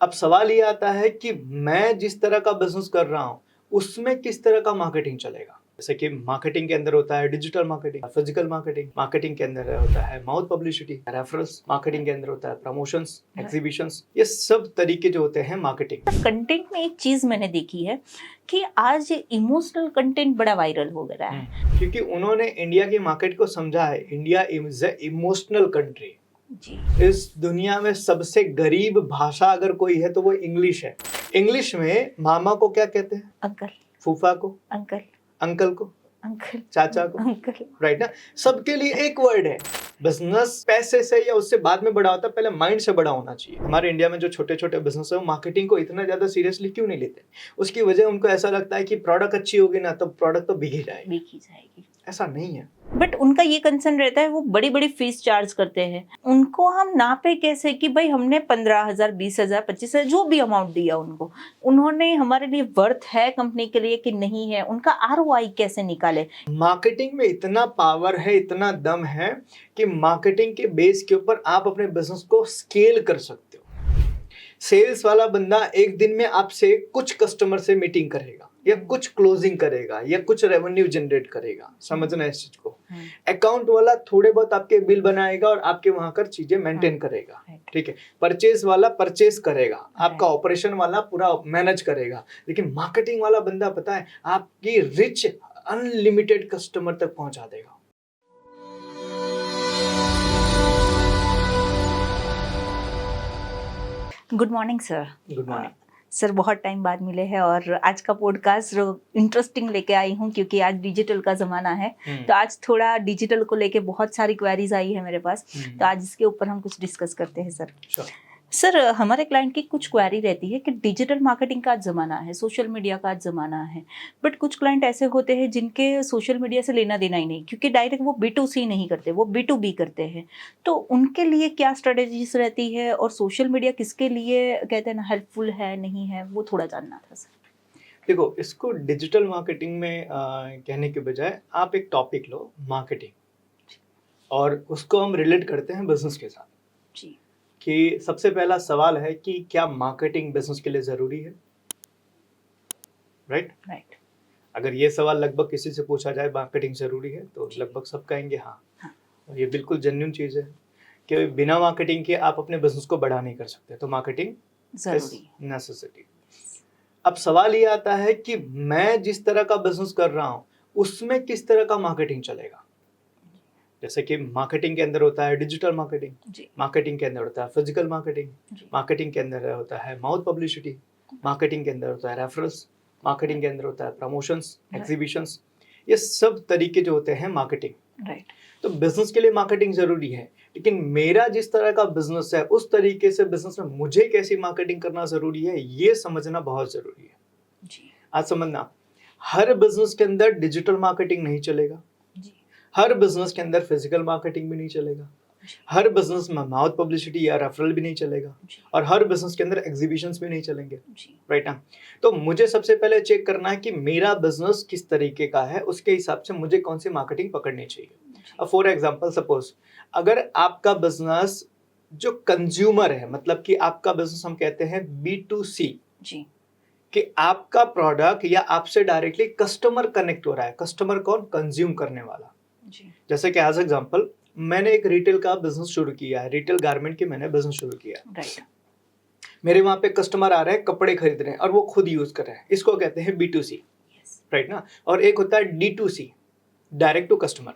अब सवाल ये आता है कि मैं जिस तरह का बिजनेस कर रहा हूँ उसमें किस तरह का मार्केटिंग चलेगा। जैसे कि मार्केटिंग के अंदर होता है digital marketing, physical marketing, marketing के अंदर होता है माउथ पब्लिसिटी, रेफरल्स, मार्केटिंग के अंदर होता है प्रमोशंस, एग्जीबिशंस, ये सब तरीके जो होते हैं मार्केटिंग। कंटेंट में एक चीज मैंने देखी है कि आज इमोशनल कंटेंट बड़ा वायरल हो रहा है। क्योंकि उन्होंने इंडिया की मार्केट को समझा है, India is a emotional country. जी। इस दुनिया में सबसे गरीब भाषा अगर कोई है तो वो इंग्लिश है। इंग्लिश में मामा को क्या कहते हैं? अंकल। फूफा को, अंकल। अंकल को, अंकल। चाचा को, अंकल। राइट ना? सबके लिए एक वर्ड है। बिजनेस पैसे से या उससे बाद में बड़ा होता है, पहले माइंड से बड़ा होना चाहिए। हमारे इंडिया में जो छोटे छोटे बिजनेस है वो मार्केटिंग को इतना ज्यादा सीरियसली क्यों नहीं लेते? उसकी वजह उनको ऐसा लगता है कि प्रोडक्ट अच्छी होगी ना तो प्रोडक्ट तो बिक ही जाएगी। ऐसा नहीं है। बट उनका ये कंसर्न रहता है, वो बड़ी बड़ी फीस चार्ज करते हैं। उनको हम नापे कैसे कि भाई हमने 15,000, 20,000, 25,000 जो भी अमाउंट दिया उनको, उन्होंने हमारे लिए वर्थ है कंपनी के लिए कि नहीं है, उनका ROI कैसे निकाले? मार्केटिंग में इतना पावर है, इतना दम है कि मार्केटिंग के बेस के ऊपर आप अपने बिजनेस को स्केल कर सकते हो। सेल्स वाला बंदा एक दिन में आपसे कुछ कस्टमर से मीटिंग करेगा या कुछ क्लोजिंग करेगा या कुछ रेवेन्यू जनरेट करेगा, समझना इस चीज को। अकाउंट वाला थोड़े बहुत आपके बिल बनाएगा और आपके वहां कर चीजें मेंटेन करेगा, ठीक है। परचेज वाला परचेज करेगा, आपका ऑपरेशन वाला पूरा मैनेज करेगा। लेकिन मार्केटिंग वाला बंदा पता है आपकी रिच अनलिमिटेड कस्टमर तक पहुंचा देगा। Good morning sir. Good morning sir, बहुत टाइम बाद मिले हैं और आज का पॉडकास्ट इंटरेस्टिंग लेके आई हूँ क्योंकि आज डिजिटल का ज़माना है। तो आज थोड़ा डिजिटल को लेके बहुत सारी क्वेरीज आई है मेरे पास, तो आज इसके ऊपर हम कुछ डिस्कस करते हैं सर। सर, हमारे क्लाइंट की कुछ क्वेरी रहती है कि डिजिटल मार्केटिंग का आज ज़माना है, सोशल मीडिया का आज ज़माना है, बट कुछ क्लाइंट ऐसे होते हैं जिनके सोशल मीडिया से लेना देना ही नहीं, क्योंकि डायरेक्ट वो B2C नहीं करते, वो B2B करते हैं। तो उनके लिए क्या स्ट्रेटेजीज रहती है और सोशल मीडिया किसके लिए कहते हैं ना हेल्पफुल है नहीं है, वो थोड़ा जानना था सर। देखो, इसको डिजिटल मार्केटिंग में कहने के बजाय आप एक टॉपिक लो, मार्केटिंग, और उसको हम रिलेट करते हैं बिजनेस के साथ जी। कि सबसे पहला सवाल है कि क्या मार्केटिंग बिजनेस के लिए जरूरी है? राइट। अगर ये सवाल लगभग किसी से पूछा जाए मार्केटिंग जरूरी है तो लगभग सब कहेंगे हाँ। और ये बिल्कुल जेन्युइन चीज है कि बिना मार्केटिंग के आप अपने बिजनेस को बढ़ा नहीं कर सकते, तो मार्केटिंग जरूरी नेसेसिटी। अब सवाल ये आता है कि मैं जिस तरह का बिजनेस कर रहा हूँ उसमें किस तरह का मार्केटिंग चलेगा। जैसे कि मार्केटिंग के अंदर होता है डिजिटल मार्केटिंग, मार्केटिंग के अंदर होता है फिजिकल मार्केटिंग, मार्केटिंग के अंदर होता है माउथ पब्लिसिटी, मार्केटिंग के अंदर होता है रेफरल्स, मार्केटिंग के अंदर होता है प्रमोशंस, एग्जीबिशंस, ये सब तरीके जो होते हैं मार्केटिंग। राइट। तो बिजनेस के लिए मार्केटिंग जरूरी है, लेकिन मेरा जिस तरह का बिजनेस है उस तरीके से बिजनेस में मुझे कैसी मार्केटिंग करना जरूरी है, ये समझना बहुत जरूरी है जी। आज समझना, हर बिजनेस के अंदर डिजिटल मार्केटिंग नहीं चलेगा, हर बिजनेस के अंदर फिजिकल मार्केटिंग भी नहीं चलेगा, हर बिजनेस में माउथ पब्लिसिटी या रेफरल भी नहीं चलेगा, और हर बिजनेस के अंदर एग्जीबिशंस भी नहीं चलेंगे, राइट ना? तो मुझे सबसे पहले चेक करना है कि मेरा बिजनेस किस तरीके का है, उसके हिसाब से मुझे कौन सी मार्केटिंग पकड़नी चाहिए। अब फॉर एग्जांपल सपोज अगर आपका बिजनेस जो कंज्यूमर है, मतलब कि आपका बिजनेस हम कहते हैं B2C, जी, कि आपका प्रोडक्ट या आपसे डायरेक्टली कस्टमर कनेक्ट हो रहा है। कस्टमर कौन? कंज्यूम करने वाला। जी। जैसे कि एज एग्जांपल मैंने एक रिटेल का बिजनेस शुरू किया है, रिटेल गारमेंट की मैंने बिजनेस शुरू किया है। राइट। मेरे वहां पे कस्टमर आ रहे हैं, कपड़े खरीद रहे हैं और वो खुद यूज कर रहे हैं, इसको कहते हैं B2C, राइट ना? और एक होता है D2C, डायरेक्ट टू कस्टमर,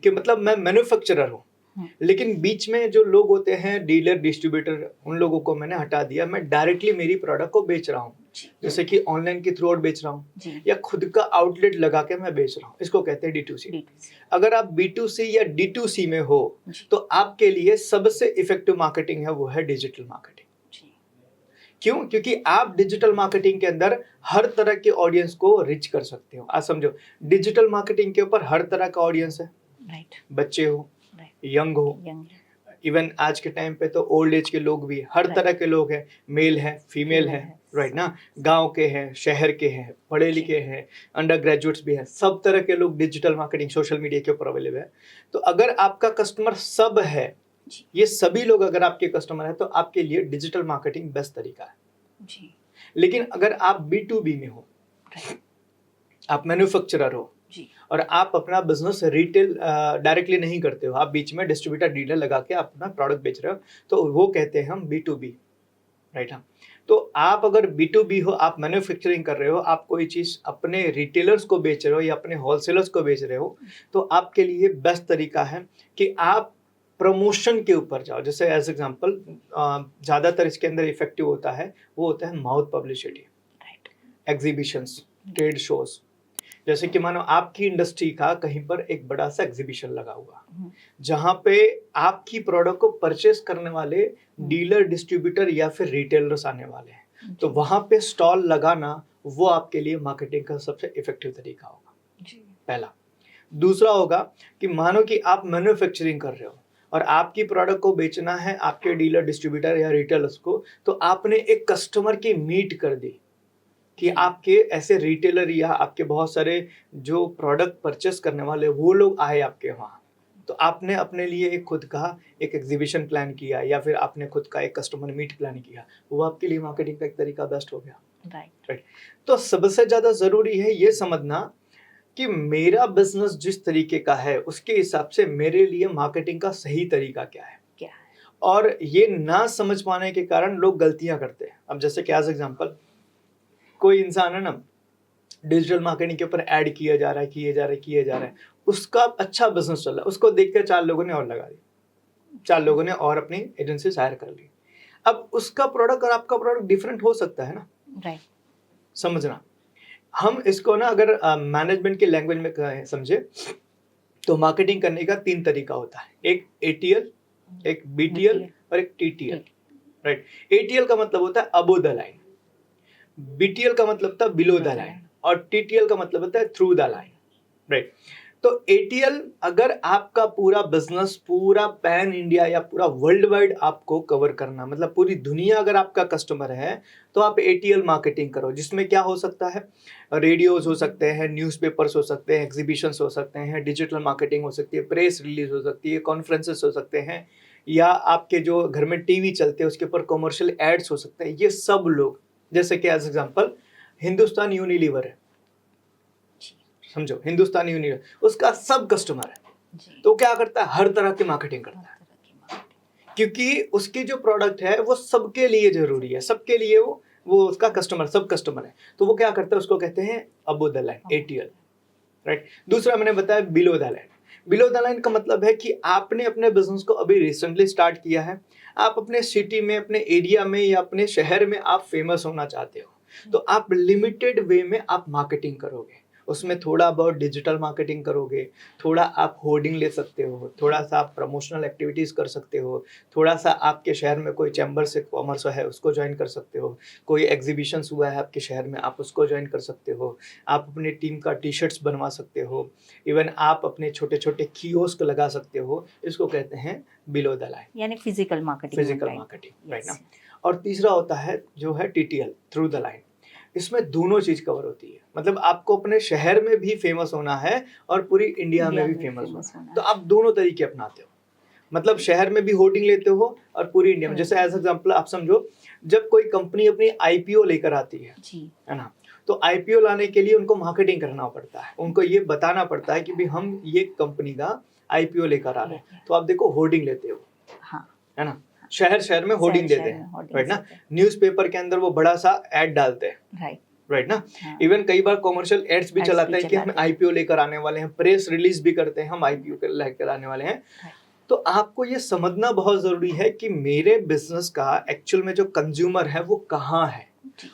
कि मतलब मैं मैन्युफैक्चरर हूँ लेकिन बीच में जो लोग होते हैं डीलर डिस्ट्रीब्यूटर, उन लोगों को मैंने हटा दिया, मैं डायरेक्टली मेरी प्रोडक्ट को बेच रहा हूँ, जैसे कि ऑनलाइन के थ्रू बेच रहा हूँ या खुद का आउटलेट लगा के मैं बेच रहा हूँ, इसको कहते हैं D2C। अगर आप B2C या D2C में हो तो आपके लिए सबसे इफेक्टिव मार्केटिंग है वो है डिजिटल मार्केटिंग। क्यों? क्योंकि आप डिजिटल मार्केटिंग के अंदर हर तरह के ऑडियंस को रिच कर सकते हो। आज समझो, डिजिटल मार्केटिंग के ऊपर हर तरह का ऑडियंस है, राइट? बच्चे हो, यंग हो, इवन आज के टाइम पे तो ओल्ड एज के लोग भी, हर तरह के लोग हैं, मेल है, फीमेल है, राइट ना? गांव के हैं, शहर के हैं, पढ़े लिखे हैं, अंडर ग्रेजुएट्स भी हैं, सब तरह के लोग डिजिटल मार्केटिंग सोशल मीडिया के ऊपर अवेलेबल है। तो अगर आपका कस्टमर सब है जी। ये सभी लोग अगर आपके कस्टमर हैं तो आपके लिए डिजिटल मार्केटिंग बेस्ट तरीका है जी। लेकिन अगर आप B2B में हो, आप मैन्युफैक्चरर हो जी। और आप अपना बिजनेस रिटेल डायरेक्टली नहीं करते हो, आप बीच में डिस्ट्रीब्यूटर डीलर लगा के आप अपना प्रोडक्ट बेच रहे हो, तो वो कहते हैं हम B2B, राइट। हाँ, तो आप अगर B2B हो, आप मैन्युफैक्चरिंग कर रहे हो, आप कोई चीज़ अपने रिटेलर्स को बेच रहे हो या अपने होलसेलर्स को बेच रहे हो, तो आपके लिए बेस्ट तरीका है कि आप प्रमोशन के ऊपर जाओ। जैसे एज एग्जांपल ज़्यादातर इसके अंदर इफेक्टिव होता है, वो होता है mouth publicity, exhibitions, trade shows. जैसे कि मानो आपकी इंडस्ट्री का कहीं पर एक बड़ा सा एग्जीबिशन लगा हुआ, जहां पे आपकी प्रोडक्ट को परचेस करने वाले डीलर, डिस्ट्रीब्यूटर या फिर रिटेलर्स आने वाले हैं, तो वहां पे स्टॉल लगाना वो आपके लिए मार्केटिंग का सबसे इफेक्टिव तरीका होगा, पहला। दूसरा होगा कि मानो कि आप मैन्युफैक्चरिंग कर रहे हो और आपकी प्रोडक्ट को बेचना है आपके डीलर, डिस्ट्रीब्यूटर या रिटेलर्स को, तो आपने एक कस्टमर की मीट कर दी कि आपके ऐसे रिटेलर या आपके बहुत सारे जो प्रोडक्ट परचेस करने वाले वो लोग आए आपके वहाँ, तो आपने अपने लिए एक खुद का एक एग्जीबिशन प्लान किया या फिर आपने खुद का एक कस्टमर मीट प्लान किया, वो आपके लिए मार्केटिंग का एक तरीका बेस्ट हो गया, राइट। तो सबसे ज़्यादा ज़रूरी है ये समझना कि मेरा बिजनेस जिस तरीके का है उसके हिसाब से मेरे लिए मार्केटिंग का सही तरीका क्या है। और ये ना समझ पाने के कारण लोग गलतियां करते हैं। अब जैसे कि एज एग्जांपल कोई इंसान है ना, डिजिटल मार्केटिंग के ऊपर ऐड किया जा रहा है, उसका अच्छा बिजनेस चल रहा है, उसको देखकर 4 लोगों ने और लगा दिया, 4 लोगों ने और अपनी एजेंसी हायर कर ली। अब उसका प्रोडक्ट और आपका प्रोडक्ट डिफरेंट हो सकता है ना, राइट। समझना, हम इसको ना अगर मैनेजमेंट के लैंग्वेज में कहें समझे तो मार्केटिंग करने का 3 तरीका होता है, एक ATL, एक BTL और एक TTL, राइट। ATL का मतलब होता है अबव द लाइन, BTL का मतलब था बिलो द लाइन और TTL का मतलब होता है थ्रू द लाइन, राइट। तो ATL अगर आपका पूरा बिजनेस पूरा पैन इंडिया या पूरा वर्ल्ड वाइड आपको कवर करना, मतलब पूरी दुनिया अगर आपका कस्टमर है, तो आप ATL मार्केटिंग करो, जिसमें क्या हो सकता है, रेडियोज हो सकते हैं, न्यूज़पेपर्स हो सकते हैं, एग्जीबिशंस हो सकते हैं, डिजिटल मार्केटिंग हो सकती है, प्रेस रिलीज हो सकती है, कॉन्फ्रेंसेस हो सकते हैं, या आपके जो घर में टीवी चलते हैं उसके ऊपर कॉमर्शियल एड्स हो सकते हैं। ये सब लोग, जैसे कि एज एग्जांपल हिंदुस्तान यूनिलीवर है, समझो हिंदुस्तान यूनिलीवर, उसका सब कस्टमर है, तो क्या करता है, हर तरह की मार्केटिंग करता है, क्योंकि उसकी जो प्रोडक्ट है वो सबके लिए जरूरी है, सबके लिए वो उसका कस्टमर, सब कस्टमर है, तो वो क्या करता है, उसको कहते हैं above the line, ATL, right. दूसरा मैंने बताया below the line. Below the line का मतलब है कि आपने अपने बिजनेस को अभी रिसेंटली स्टार्ट किया है, आप अपने सिटी में, अपने एरिया में या अपने शहर में आप फेमस होना चाहते हो, तो आप लिमिटेड वे में आप मार्केटिंग करोगे, उसमें थोड़ा बहुत डिजिटल मार्केटिंग करोगे, थोड़ा आप होर्डिंग ले सकते हो, थोड़ा सा आप प्रमोशनल एक्टिविटीज़ कर सकते हो, थोड़ा सा आपके शहर में कोई चैम्बर से कॉमर्स है उसको ज्वाइन कर सकते हो, कोई एग्जीबिशंस हुआ है आपके शहर में आप उसको ज्वाइन कर सकते हो, आप अपनी टीम का टी-शर्ट्स बनवा सकते हो, इवन आप अपने छोटे छोटे कियोस्क लगा सकते हो, इसको कहते हैं बिलो द लाइन, यानी फिजिकल मार्केटिंग, राइट ना। और तीसरा होता है जो है TTL, थ्रू द लाइन। इसमें दोनों चीज कवर होती है, मतलब आपको अपने शहर में भी फेमस होना है और पूरी इंडिया में भी फेमस होना है, तो आप दोनों तरीके अपनाते हो, मतलब शहर में भी होर्डिंग लेते हो और पूरी इंडिया में। जैसे एज एग्जांपल आप समझो, जब कोई कंपनी अपनी IPO लेकर आती है ना, तो IPO लाने के लिए उनको मार्केटिंग करना पड़ता है, उनको ये बताना पड़ता है कि भाई हम ये कंपनी का IPO लेकर आ रहे हैं, तो आप देखो होर्डिंग लेते हो, है ना, शहर शहर में होर्डिंग देते हैं, राइट ना। न्यूज़पेपर के अंदर वो बड़ा सा एड डालते हैं, राइट ना। इवन कई बार कॉमर्शियल एड्स भी चलाते हैं कि हम IPO लेकर आने वाले हैं, प्रेस रिलीज भी करते हैं हम IPO लेकर आने वाले हैं। तो आपको ये समझना बहुत जरूरी है कि मेरे बिजनेस का एक्चुअल में जो कंज्यूमर है वो कहाँ है,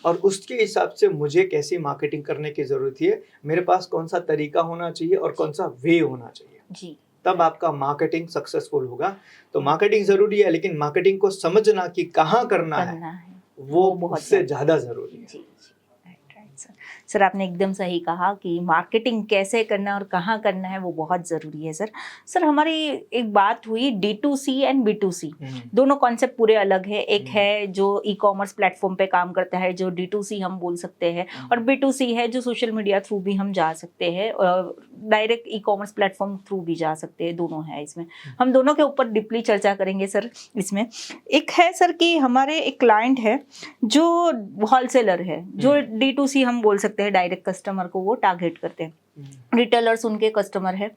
और उसके हिसाब से मुझे कैसी मार्केटिंग करने की जरूरत है, मेरे पास कौन सा तरीका होना चाहिए और कौन सा वे होना चाहिए, तब आपका मार्केटिंग सक्सेसफुल होगा। तो मार्केटिंग जरूरी है, लेकिन मार्केटिंग को समझना कि कहाँ करना है वो उससे ज्यादा जरूरी है। सर आपने एकदम सही कहा कि मार्केटिंग कैसे करना है और कहाँ करना है वो बहुत ज़रूरी है सर। सर हमारी एक बात हुई D2C एंड B2C, दोनों कॉन्सेप्ट पूरे अलग है। एक है जो ई-कॉमर्स प्लेटफॉर्म पे काम करता है, जो D2C हम बोल सकते हैं, और B2C है जो सोशल मीडिया थ्रू भी हम जा सकते हैं, डायरेक्ट ई-कॉमर्स प्लेटफॉर्म थ्रू भी जा सकते हैं, दोनों है इसमें। हम दोनों के ऊपर डीपली चर्चा करेंगे सर इसमें। एक है सर कि हमारे एक क्लाइंट है जो होलसेलर है, जो D2C हम बोल सकते हैं, डायरेक्ट कस्टमर को वो टारगेट करते हैं, रिटेलर्स उनके कस्टमर है।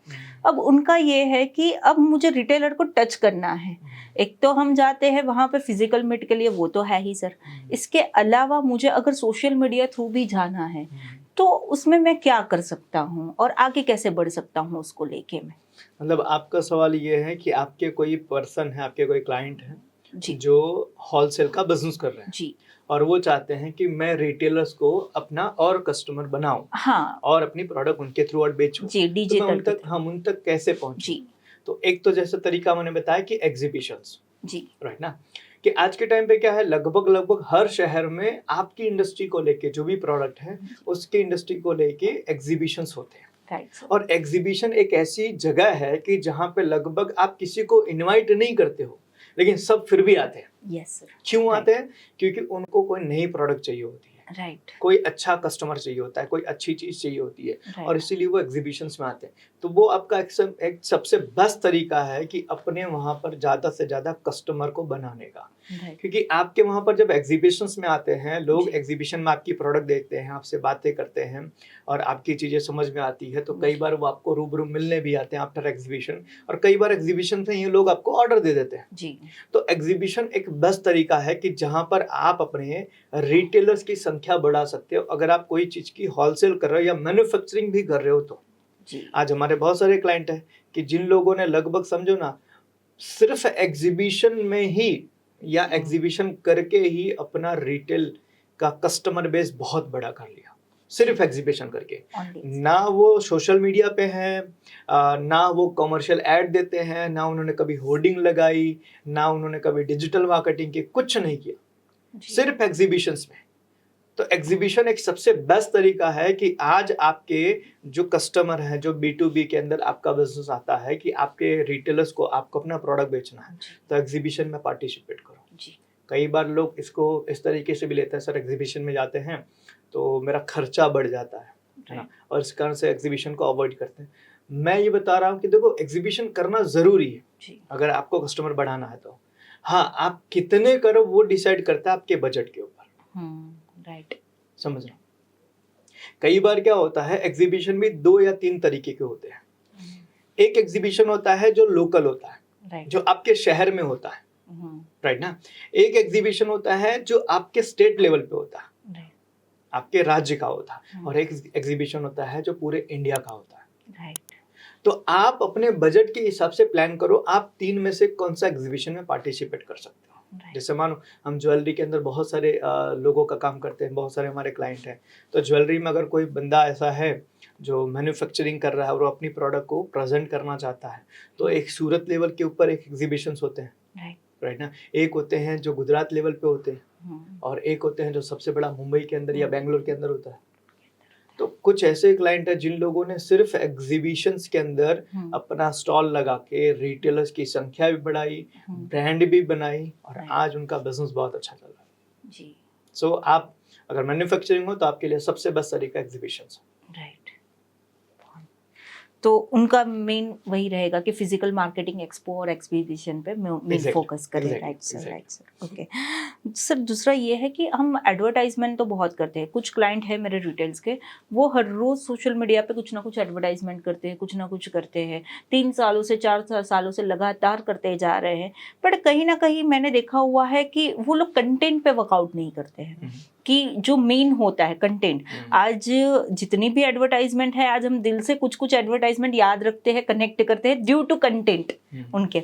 अब उनका ये है कि अब मुझे रिटेलर को टच करना है। एक तो हम जाते हैं वहाँ पे फिजिकल मीट के लिए, वो तो है ही सर। इसके अलावा मुझे अगर सोशल मीडिया थ्रू भी जाना है तो उसमें मैं क्या कर सकता हूँ और आगे कैसे बढ़ सकता हूँ उसको लेके मैं। मतलब आपका सवाल ये है कि आपके कोई पर्सन है, आपके कोई क्लाइंट है जी जो होलसेल का बिजनेस कर रहे हैं जी, और वो चाहते हैं कि मैं रिटेलर्स को अपना और कस्टमर बनाऊं हाँ और अपनी प्रोडक्ट उनके थ्रू और बेचूं। जी, तो मैं डिजिटल उन तक कैसे पहुंचूं? जी तो एक तो जैसे तरीका मैंने बताया कि एग्जीबिशंस, जी राइट ना, कि आज के टाइम पे क्या है, लगभग हर शहर में आपकी इंडस्ट्री को लेके जो भी प्रोडक्ट है उसकी इंडस्ट्री को लेके एग्जीबिशंस होते हैं। Right sir. और एग्जीबिशन एक ऐसी जगह है कि जहाँ पे लगभग आप किसी को इनवाइट नहीं करते हो लेकिन सब फिर भी आते हैं। Yes sir. क्यों आते हैं? क्योंकि उनको कोई नई प्रोडक्ट चाहिए होती है, राइट कोई अच्छा कस्टमर चाहिए होता है, कोई अच्छी चीज चाहिए होती है और इसीलिए वो एग्जीबिशंस में आते हैं। तो वो आपका एक सबसे बेस्ट तरीका है कि अपने वहां पर ज्यादा से ज्यादा कस्टमर को बनाने का। क्योंकि आपके वहां पर जब एग्जीबिशंस में आते हैं लोग, एग्जीबिशन में आपकी प्रोडक्ट देखते हैं, आपसे बातें करते हैं और आपकी चीजें समझ में आती है, तो कई बार वो आपको रूबरू मिलने भी आते हैं आफ्टर एग्जीबिशन, और कई बार एग्जीबिशन से ये लोग आपको ऑर्डर दे देते हैं जी। तो एग्जीबिशन एक बेस्ट तरीका है कि जहां पर आप अपने रिटेलर्स की संख्या बढ़ा सकते हो। अगर आप कोई चीज की होलसेल कर रहे हो या मैन्युफैक्चरिंग भी कर रहे हो तो जी। आज हमारे बहुत सारे क्लाइंट हैं कि जिन लोगों ने लगभग समझो ना सिर्फ एग्जीबिशन में ही या एग्जीबिशन करके ही अपना रिटेल का कस्टमर बेस बहुत बड़ा कर लिया, सिर्फ एग्जीबिशन करके। ना वो सोशल मीडिया पे हैं, ना वो कमर्शियल ऐड देते हैं, ना उन्होंने कभी होर्डिंग लगाई, ना उन्होंने कभी डिजिटल मार्केटिंग की, कुछ नहीं किया, सिर्फ एग्जीबिशंस में। तो एग्जीबिशन एक सबसे बेस्ट तरीका है कि आज आपके जो कस्टमर है, जो B2B के अंदर आपका बिजनेस आता है कि आपके रिटेलर्स को आपको अपना प्रोडक्ट बेचना है, तो एग्जीबिशन में पार्टिसिपेट करो। कई बार लोग इसको इस तरीके से भी लेते हैं, सर एग्जीबिशन में जाते हैं तो मेरा खर्चा बढ़ जाता है ना, और इस कारण से एग्जीबिशन को अवॉइड करते हैं। मैं ये बता रहा हूँ कि देखो एग्जीबिशन करना जरूरी है अगर आपको कस्टमर बढ़ाना है तो। हाँ, आप कितने करो वो डिसाइड करता है आपके बजट के ऊपर। राइट, समझ रहे हो? कई बार क्या होता है, एग्जीबिशन भी 2 या 3 तरीके के होते हैं। एक एग्जीबिशन होता है जो लोकल होता है, जो आपके शहर में होता है, राइट ना। एक एग्जीबिशन होता है जो आपके स्टेट लेवल पे होता है, आपके राज्य का होता है, और एक एग्जीबिशन होता है जो पूरे इंडिया का होता है। तो आप अपने बजट के हिसाब से प्लान करो, आप 3 में से कौन सा एग्जीबिशन में पार्टिसिपेट कर सकते हो। जैसे मानो हम ज्वेलरी के अंदर बहुत सारे लोगों का काम करते हैं, बहुत सारे हमारे क्लाइंट हैं, तो ज्वेलरी में अगर कोई बंदा ऐसा है जो मैन्युफैक्चरिंग कर रहा है और वो अपनी प्रोडक्ट को प्रेजेंट करना चाहता है, तो एक सूरत लेवल के ऊपर एक एग्जीबिशंस होते हैं, राइट ना। एक होते हैं जो गुजरात लेवल पे होते हैं और एक होते हैं जो सबसे बड़ा मुंबई के अंदर या बेंगलोर के अंदर होता है। तो कुछ ऐसे क्लाइंट हैं जिन लोगों ने सिर्फ एग्जीबिशंस के अंदर अपना स्टॉल लगा के रिटेलर्स की संख्या भी बढ़ाई, ब्रांड भी बनाई, और आज उनका बिजनेस बहुत अच्छा चल रहा है जी। सो आप अगर मैन्युफैक्चरिंग हो तो आपके लिए सबसे बेस्ट तरीका एग्जीबिशंस है। राइट। तो उनका मेन वही रहेगा कि फिजिकल मार्केटिंग, एक्सपो और एग्जीबिशन पे मेन फोकस करें। Right sir, okay sir. दूसरा ये है कि हम एडवर्टाइजमेंट तो बहुत करते हैं, कुछ क्लाइंट है मेरे रिटेल्स के, वो हर रोज सोशल मीडिया पे कुछ ना कुछ एडवर्टाइजमेंट करते हैं, कुछ ना कुछ करते हैं, 3 सालों से 4 सालों से लगातार करते जा रहे हैं, बट कहीं ना कहीं मैंने देखा हुआ है कि वो लोग कंटेंट पे वर्कआउट नहीं करते हैं कि जो मेन होता है कंटेंट। आज जितनी भी एडवर्टाइजमेंट है, आज हम दिल से कुछ कुछ एडवर्टाइजमेंट याद रखते हैं, कनेक्ट करते हैं ड्यू टू कंटेंट उनके।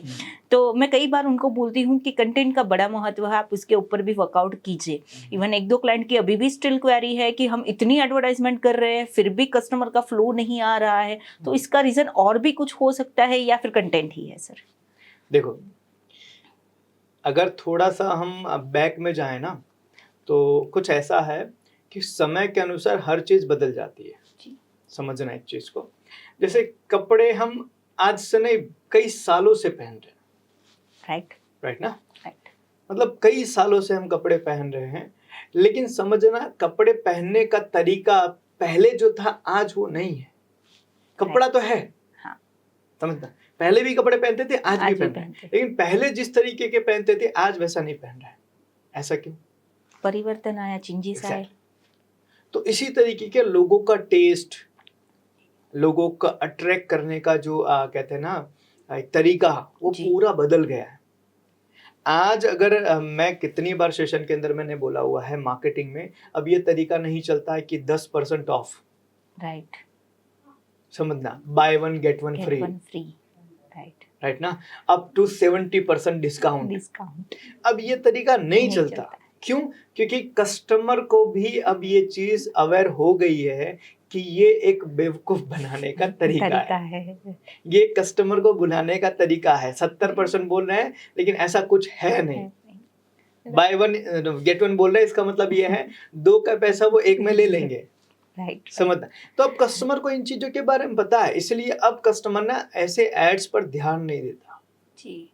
तो मैं कई बार उनको बोलती हूँ कि कंटेंट का बड़ा महत्व है, आप उसके ऊपर भी वर्कआउट कीजिए। इवन 1-2 क्लाइंट की अभी भी स्टिल क्वेरी है कि हम इतनी एडवर्टाइजमेंट कर रहे हैं फिर भी कस्टमर का फ्लो नहीं आ रहा है, तो इसका रीजन और भी कुछ हो सकता है या फिर कंटेंट ही है सर? देखो, अगर थोड़ा सा हम बैक में जाए ना, तो कुछ ऐसा है कि समय के अनुसार हर चीज बदल जाती है। जी। समझना एक चीज को, जैसे कपड़े हम आज से नहीं कई सालों से पहन रहे हैं, राइट ना, राइट। मतलब कई सालों से हम कपड़े पहन रहे हैं, लेकिन समझना कपड़े पहनने का तरीका पहले जो था आज वो नहीं है। कपड़ा तो है, हाँ। समझना, पहले भी कपड़े पहनते थे, आज भी पहनते हैं, हैं। लेकिन पहले जिस तरीके के पहनते थे आज वैसा नहीं पहन रहे हैं। ऐसा क्यों? परिवर्तन आया, चेंजेस आए। तो इसी तरीके के लोगों का टेस्ट, लोगों का अट्रैक्ट करने का जो कहते हैं ना एक तरीका, वो पूरा बदल गया है। आज अगर मैं कितनी बार सेशन के अंदर मैंने बोला हुआ है, मार्केटिंग में अब ये तरीका नहीं चलता है कि 10% ऑफ, राइट, समझना, by one get one free, right ना, अप टू 70% डिस्काउंट। अब ये तरीका नहीं चलता। क्यों? क्योंकि कस्टमर को भी अब ये चीज अवेयर हो गई है कि ये एक बेवकूफ बनाने का तरीका है। ये कस्टमर को बुलाने का तरीका है। 70% बोल रहे हैं लेकिन ऐसा कुछ है नहीं। बाय वन गेट वन बोल रहे हैं, इसका मतलब ये है 2 का पैसा वो 1 में ले लेंगे, समझना। तो अब कस्टमर को इन चीजों के बारे में पता है, इसलिए अब कस्टमर ना ऐसे एड्स पर ध्यान नहीं देता जी,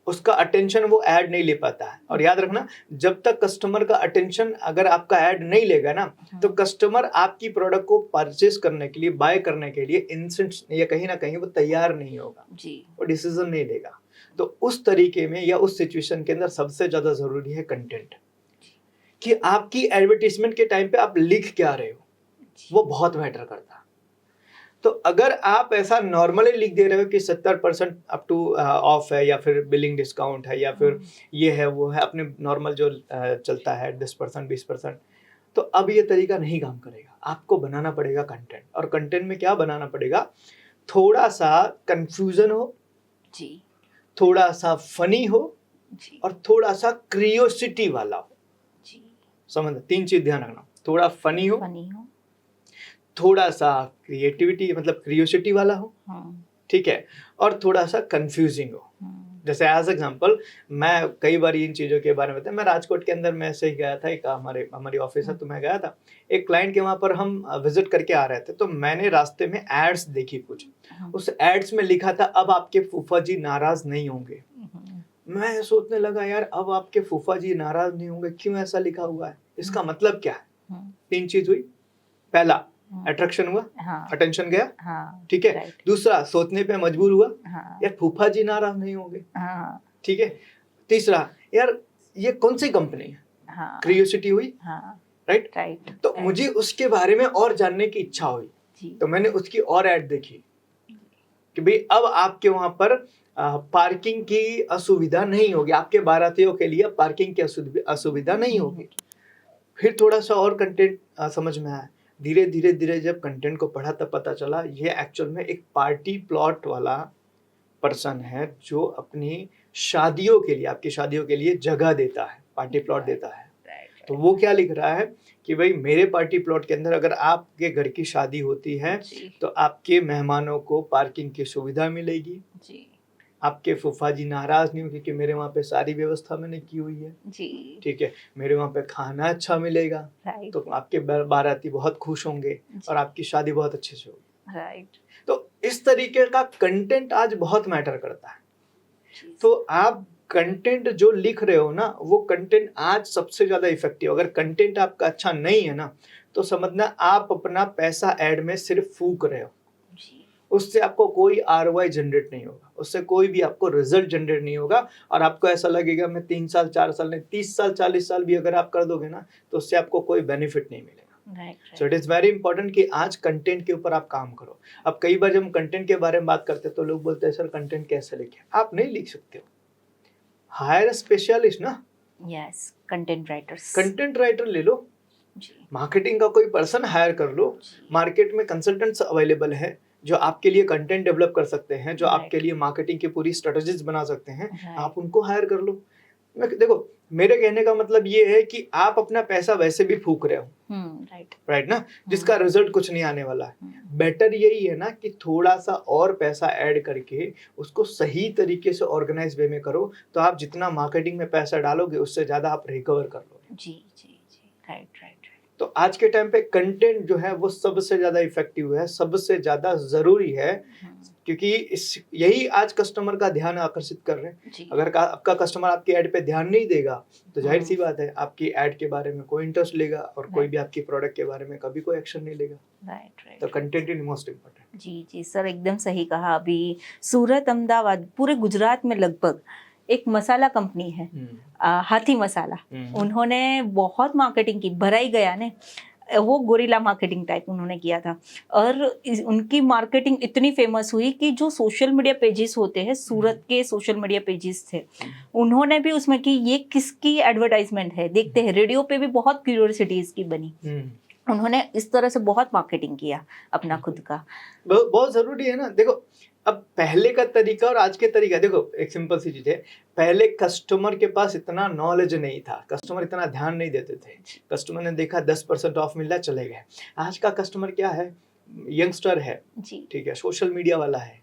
उसका अटेंशन वो ऐड नहीं ले पाता है। और याद रखना, जब तक कस्टमर का अटेंशन अगर आपका ऐड नहीं लेगा ना, तो कस्टमर आपकी प्रोडक्ट को परचेस करने के लिए, बाय करने के लिए इंस्टेंट या कहीं ना कहीं वो तैयार नहीं होगा जी, वो डिसीजन नहीं लेगा। तो उस तरीके में या उस सिचुएशन के अंदर सबसे ज्यादा जरूरी है कंटेंट, कि आपकी एडवर्टीजमेंट के टाइम पे आप लिख क्या रहे हो, वो बहुत मैटर करता है। तो अगर आप ऐसा नॉर्मली लिख दे रहे हो कि 70% अप टू ऑफ है, या फिर बिलिंग डिस्काउंट है, या फिर ये है वो है, अपने नॉर्मल जो चलता है 10% 20%, तो अब ये तरीका नहीं काम करेगा। आपको बनाना पड़ेगा कंटेंट, और कंटेंट में क्या बनाना पड़ेगा, थोड़ा सा कंफ्यूजन हो जी, थोड़ा सा फनी हो जी, और थोड़ा सा क्रियोसिटी वाला हो जी। समझ, 3 चीज ध्यान रखना, थोड़ा फनी हो, थोड़ा सा क्रिएटिविटी मतलब क्रियोसिटी वाला हो, ठीक है, और थोड़ा सा कंफ्यूजिंग हो। जैसे एज एग्जांपल, मैं कई बार इन चीज़ों के बारे में बताया, मैं राजकोट के अंदर मैं ऐसे ही गया था, एक हमारी ऑफिस है, तो मैं गया था एक क्लाइंट के वहाँ पर, हम विजिट करके आ रहे थे, तो मैंने रास्ते में एड्स देखी कुछ, उस एड्स में लिखा था अब आपके फूफा जी नाराज नहीं होंगे। मैं सोचने लगा यार, अब आपके फूफा जी नाराज नहीं होंगे, क्यों ऐसा लिखा हुआ है, इसका मतलब क्या है? 3 चीज हुई, पहला अट्रैक्शन हुआ, अटेंशन गया, ठीक है, दूसरा सोचने पे मजबूर हुआ, यार फूफा जी नाराज नहीं होंगे, ठीक है, तीसरा यार ये कौन सी कंपनी है, क्यूरियोसिटी हुई, राइट, तो मुझे उसके बारे में और जानने की इच्छा हुई, तो मैंने उसकी और ऐड देखी कि भाई अब आपके वहां पर पार्किंग की असुविधा नहीं होगी, आपके बारातियों के लिए पार्किंग की असुविधा नहीं होगी। फिर थोड़ा सा और कंटेंट समझ में आया, धीरे धीरे जब कंटेंट को पढ़ा तब पता चला ये एक्चुअल में एक पार्टी प्लॉट वाला पर्सन है, जो अपनी शादियों के लिए, आपकी शादियों के लिए जगह देता है, पार्टी प्लॉट देता है। तो वो क्या लिख रहा है कि भाई मेरे पार्टी प्लॉट के अंदर अगर आपके घर की शादी होती है तो आपके मेहमानों को पार्किंग की सुविधा मिलेगी जी, आपके फूफा जी नाराज नहीं होंगे क्योंकि मेरे वहाँ पे सारी व्यवस्था मैंने की हुई है जी, ठीक है, मेरे वहाँ पे खाना अच्छा मिलेगा, तो आपके बाराती बहुत खुश होंगे और आपकी शादी बहुत अच्छे से होगी, राइट। तो इस तरीके का कंटेंट आज बहुत मैटर करता है। तो आप कंटेंट जो लिख रहे हो ना, वो कंटेंट आज सबसे ज्यादा इफेक्टिव। अगर कंटेंट आपका अच्छा नहीं है ना, तो समझना आप अपना पैसा ऐड में सिर्फ फूक रहे हो, उससे आपको कोई ROI जनरेट नहीं होगा, उससे कोई भी आपको रिजल्ट जनरेट नहीं होगा, और आपको ऐसा लगेगा मैं 3 साल 4 साल नहीं 30 साल 40 साल भी अगर आप कर दोगे ना, तो उससे आपको कोई बेनिफिट नहीं मिलेगा। So it is very important कि आज कंटेंट के ऊपर आप काम करो। अब कई बार जब हम कंटेंट के बारे में बात करते हैं तो लोग बोलते हैं सर कंटेंट कैसे लिखे, आप नहीं लिख सकते हो, हायर स्पेशलिस्ट ना, यस, कंटेंट राइटर ले लो, मार्केटिंग का कोई पर्सन हायर कर लो, मार्केट में कंसल्टेंट्स अवेलेबल है जो आपके लिए कंटेंट डेवलप कर सकते हैं, जो आपके लिए मार्केटिंग की पूरी स्ट्रेटजीज बना सकते हैं, आप उनको हायर कर लो। देखो मेरे कहने का मतलब ये है कि आप अपना पैसा वैसे भी फूक रहे हो, राइट ना, जिसका रिजल्ट कुछ नहीं आने वाला है। बेटर यही है ना कि थोड़ा सा और पैसा ऐड करके उसको सही तरीके से ऑर्गेनाइज वे में करो, तो आप जितना मार्केटिंग में पैसा डालोगे उससे ज्यादा आप रिकवर कर लोगे। जी जी जी, राइट। तो आज के टाइम पे कंटेंट जो है वो सबसे ज्यादा इफेक्टिव है, सबसे ज्यादा जरूरी है, क्योंकि यही आज कस्टमर का ध्यान आकर्षित कर रहे हैं। अगर आपका कस्टमर आपकी एड पे ध्यान नहीं देगा तो जाहिर सी बात है आपकी एड के बारे में कोई इंटरेस्ट लेगा और कोई भी आपकी प्रोडक्ट के बारे में कभी कोई एक्शन नहीं लेगा। राइट तो कंटेंट इज मोस्ट इम्पोर्टेंट। जी सर, एकदम सही कहा। अभी सूरत, अहमदाबाद, पूरे गुजरात में लगभग एक मसाला कंपनी है, हाथी मसाला। उन्होंने बहुत मार्केटिंग की, भरा ही गया ने, वो गोरिल्ला मार्केटिंग टाइप उन्होंने किया था। और उनकी मार्केटिंग इतनी फेमस हुई कि जो सोशल मीडिया पेजेस होते हैं, सूरत के सोशल मीडिया पेजेस थे, उन्होंने भी उसमें कि ये किसकी एडवर्टाइजमेंट है, देखते हैं। रेडियो पे भी बहुत क्यूरियोसिटी इसकी बनी। उन्होंने इस तरह से बहुत मार्केटिंग किया अपना खुद का। बहुत जरूरी है ना। देखो अब पहले का तरीका और आज के तरीका, देखो एक सिंपल सी चीज है, पहले कस्टमर के पास इतना नॉलेज नहीं था, कस्टमर इतना ध्यान नहीं देते थे। कस्टमर ने देखा 10% ऑफ मिल रहा है, चले गए। आज का कस्टमर क्या है, यंगस्टर है, ठीक है, सोशल मीडिया वाला है,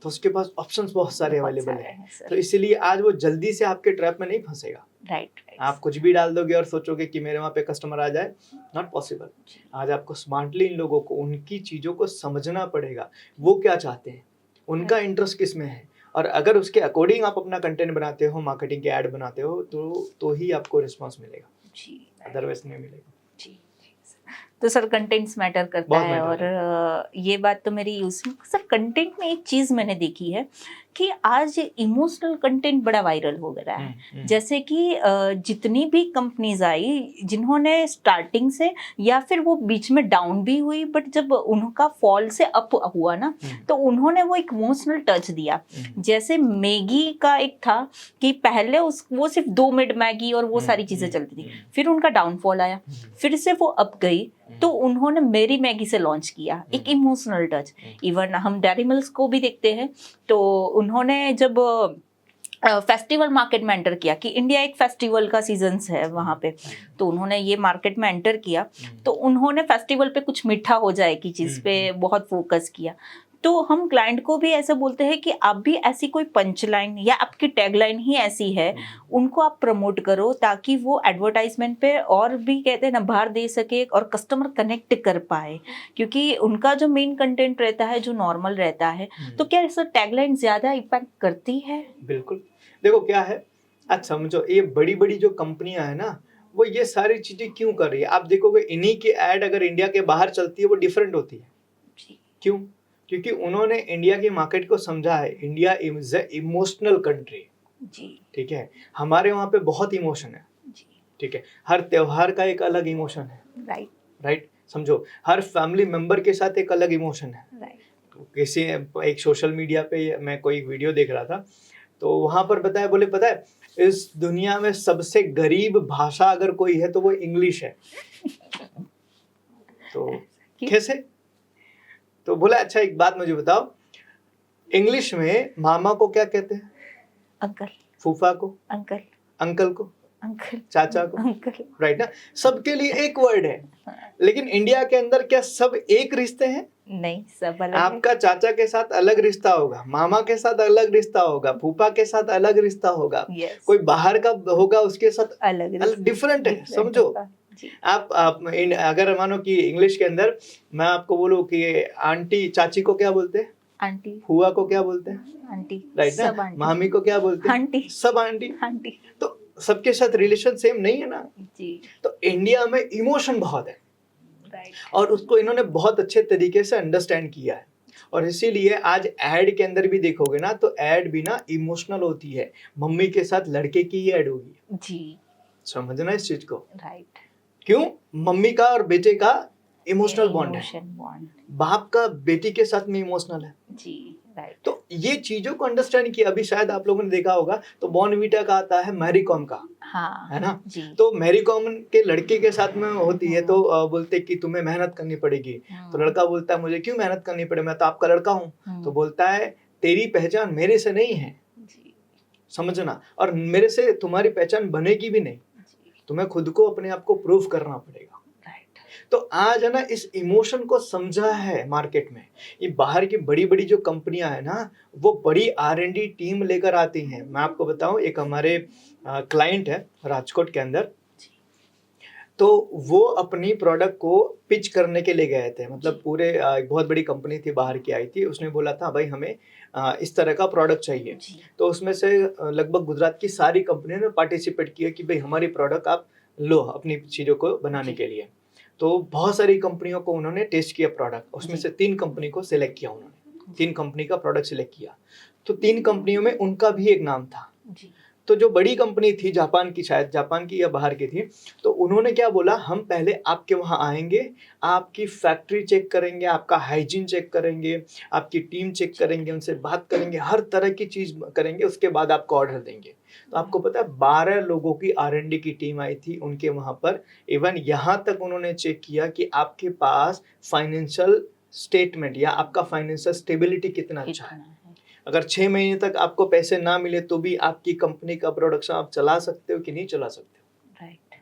तो उसके पास ऑप्शंस बहुत सारे अवेलेबल है। तो इसीलिए आज वो जल्दी से आपके ट्रैप में नहीं फंसेगा। राइट। आप कुछ भी डाल दोगे और सोचोगे कि मेरे वहाँ पे कस्टमर आ जाए, नॉट पॉसिबल। आज आपको स्मार्टली इन लोगों को, उनकी चीजों को समझना पड़ेगा, वो क्या चाहते हैं, उनका इंटरेस्ट किस में है, और अगर उसके अकॉर्डिंग आप अपना कंटेंट बनाते हो, मार्केटिंग के ऐड बनाते हो, तो ही आपको रिस्पांस मिलेगा, अदरवाइज नहीं मिलेगा। तो सर कंटेंट्स मैटर करता है, और ये बात तो मेरी यूज। सर कंटेंट में एक चीज मैंने देखी है कि आज इमोशनल कंटेंट बड़ा वायरल हो गया है। जैसे कि जितनी भी कंपनीज आई जिन्होंने स्टार्टिंग से, या फिर वो बीच में डाउन भी हुई, बट जब उनका फॉल से अप हुआ ना, तो उन्होंने वो एक इमोशनल टच दिया। जैसे मैगी का एक था कि पहले वो सिर्फ 2 मिनट मैगी और वो सारी चीजें चलती थी, फिर उनका डाउनफॉल आया, फिर से वो अप गई, तो उन्होंने मेरी मैगी से लॉन्च किया एक इमोशनल टच। इवन हम डेयरी मिल्क को भी देखते हैं, तो उन्होंने जब फेस्टिवल मार्केट में एंटर किया कि इंडिया एक फेस्टिवल का सीजन्स है वहाँ पे, तो उन्होंने ये मार्केट में एंटर किया, तो उन्होंने फेस्टिवल पे कुछ मीठा हो जाए की चीज़ पे बहुत फोकस किया। तो हम क्लाइंट को भी ऐसा बोलते हैं कि आप भी ऐसी कोई पंच लाइन या आपकी टैगलाइन ही ऐसी है, उनको आप प्रमोट करो, ताकि वो एडवर्टाइजमेंट पे और भी कहते हैं ना भार दे सके और कस्टमर कनेक्ट कर पाए, क्योंकि उनका जो मेन कंटेंट रहता है जो नॉर्मल रहता है। तो क्या ऐसा टैगलाइन ज्यादा इम्पैक्ट करती है? बिल्कुल। देखो क्या है, आज समझो ये बड़ी बड़ी जो कंपनियां है ना, वो ये सारी चीजें क्यों कर रही है, आप देखोगे इन्हीं की एड अगर इंडिया के बाहर चलती है वो डिफरेंट होती है। क्यों? क्योंकि उन्होंने इंडिया की मार्केट को समझा है। India is a emotional country, ठीक है, हमारे वहाँ पे बहुत इमोशन है, ठीक है, हर त्योहार का एक अलग इमोशन है, राइट। समझो हर फैमिली मेंबर के साथ एक अलग इमोशन है। किसी एक सोशल मीडिया पे मैं कोई वीडियो देख रहा था, तो वहां पर बताया, बोले पता है इस दुनिया में सबसे गरीब भाषा अगर कोई है तो वो इंग्लिश है। तो कैसे? तो बोला अच्छा एक बात मुझे बताओ, इंग्लिश में मामा को क्या कहते हैं? अंकल। फूफा को अंकल, अंकल को अंकल, चाचा को अंकल, राइट ना। सबके लिए एक वर्ड है, लेकिन इंडिया के अंदर क्या सब एक रिश्ते हैं? नहीं, सब अलग। आपका चाचा के साथ अलग रिश्ता होगा, मामा के साथ अलग रिश्ता होगा, फूफा के साथ अलग रिश्ता होगा, कोई बाहर का होगा उसके साथ अलग डिफरेंट है। समझो आप अगर मानो कि इंग्लिश के अंदर मैं आपको बोलूं कि आंटी, चाची को क्या बोलते हैं? आंटी। फुआ को क्या बोलते हैं? आंटी, राइट ना। मामी को क्या बोलते हैं? आंटी। सब आंटी। आंटी। तो सबके साथ रिलेशन सेम नहीं है ना जी। तो इंडिया में इमोशन बहुत है, और उसको इन्होंने बहुत अच्छे तरीके से अंडरस्टैंड किया है, और इसीलिए आज एड के अंदर भी देखोगे ना तो एड भी ना इमोशनल होती है। मम्मी के साथ लड़के की ही एड होगी जी, समझना इस चीज को, राइट। क्यों? मम्मी का और बेटे का इमोशनल बॉन्ड है, बाप का बेटी के साथ में इमोशनल है जी, राइट। तो ये चीजों को अंडरस्टैंड किया। अभी शायद आप लोगों ने देखा होगा तो बॉर्नवीटा का आता है मैरी कॉम का, हाँ, है ना जी। तो मैरी कॉम के लड़के के साथ में होती है, तो बोलते कि तुम्हें मेहनत करनी पड़ेगी, तो लड़का बोलता है मुझे क्यों मेहनत करनी पड़े, मैं तो आपका लड़का हूँ। तो बोलता है तेरी पहचान मेरे से नहीं है जी, समझना, और मेरे से तुम्हारी पहचान बनेगी भी नहीं, तुम्हें खुद को अपने आप को प्रूव करना पड़ेगा। तो आज है ना इस इमोशन को समझा है मार्केट में। ये बाहर की बड़ी बड़ी जो कंपनियां है ना, वो बड़ी R&D टीम लेकर आती हैं। मैं आपको बताऊं, एक हमारे क्लाइंट है राजकोट के अंदर, तो वो अपनी प्रोडक्ट को पिच करने के लिए गए थे, मतलब पूरे एक बहुत बड़ी कंपनी थी, बाहर की आई थी, उसने बोला था भाई हमें इस तरह का प्रोडक्ट चाहिए। तो उसमें से लगभग गुजरात की सारी कंपनियों ने पार्टिसिपेट किया कि भाई हमारी प्रोडक्ट आप लो अपनी चीज़ों को बनाने के लिए। तो बहुत सारी कंपनियों को उन्होंने टेस्ट किया प्रोडक्ट, उसमें से 3 कंपनी को सिलेक्ट किया उन्होंने, 3 कंपनी का प्रोडक्ट सिलेक्ट किया। तो 3 कंपनियों में उनका भी एक नाम था। तो जो बड़ी कंपनी थी जापान की, शायद जापान की या बाहर की थी, तो उन्होंने क्या बोला, हम पहले आपके वहाँ आएंगे, आपकी फैक्ट्री चेक करेंगे, आपका हाइजीन चेक करेंगे, आपकी टीम चेक करेंगे, उनसे बात करेंगे, हर तरह की चीज़ करेंगे, उसके बाद आपको ऑर्डर देंगे। तो आपको पता है 12 लोगों की R&D की टीम आई थी उनके वहाँ पर। इवन यहाँ तक उन्होंने चेक किया कि आपके पास फाइनेंशियल स्टेटमेंट या आपका फाइनेंशियल स्टेबिलिटी कितना अच्छा है। अगर 6 महीने तक आपको पैसे ना मिले तो भी आपकी कंपनी का प्रोडक्शन आप चला सकते हो कि नहीं चला सकते हो। राइट।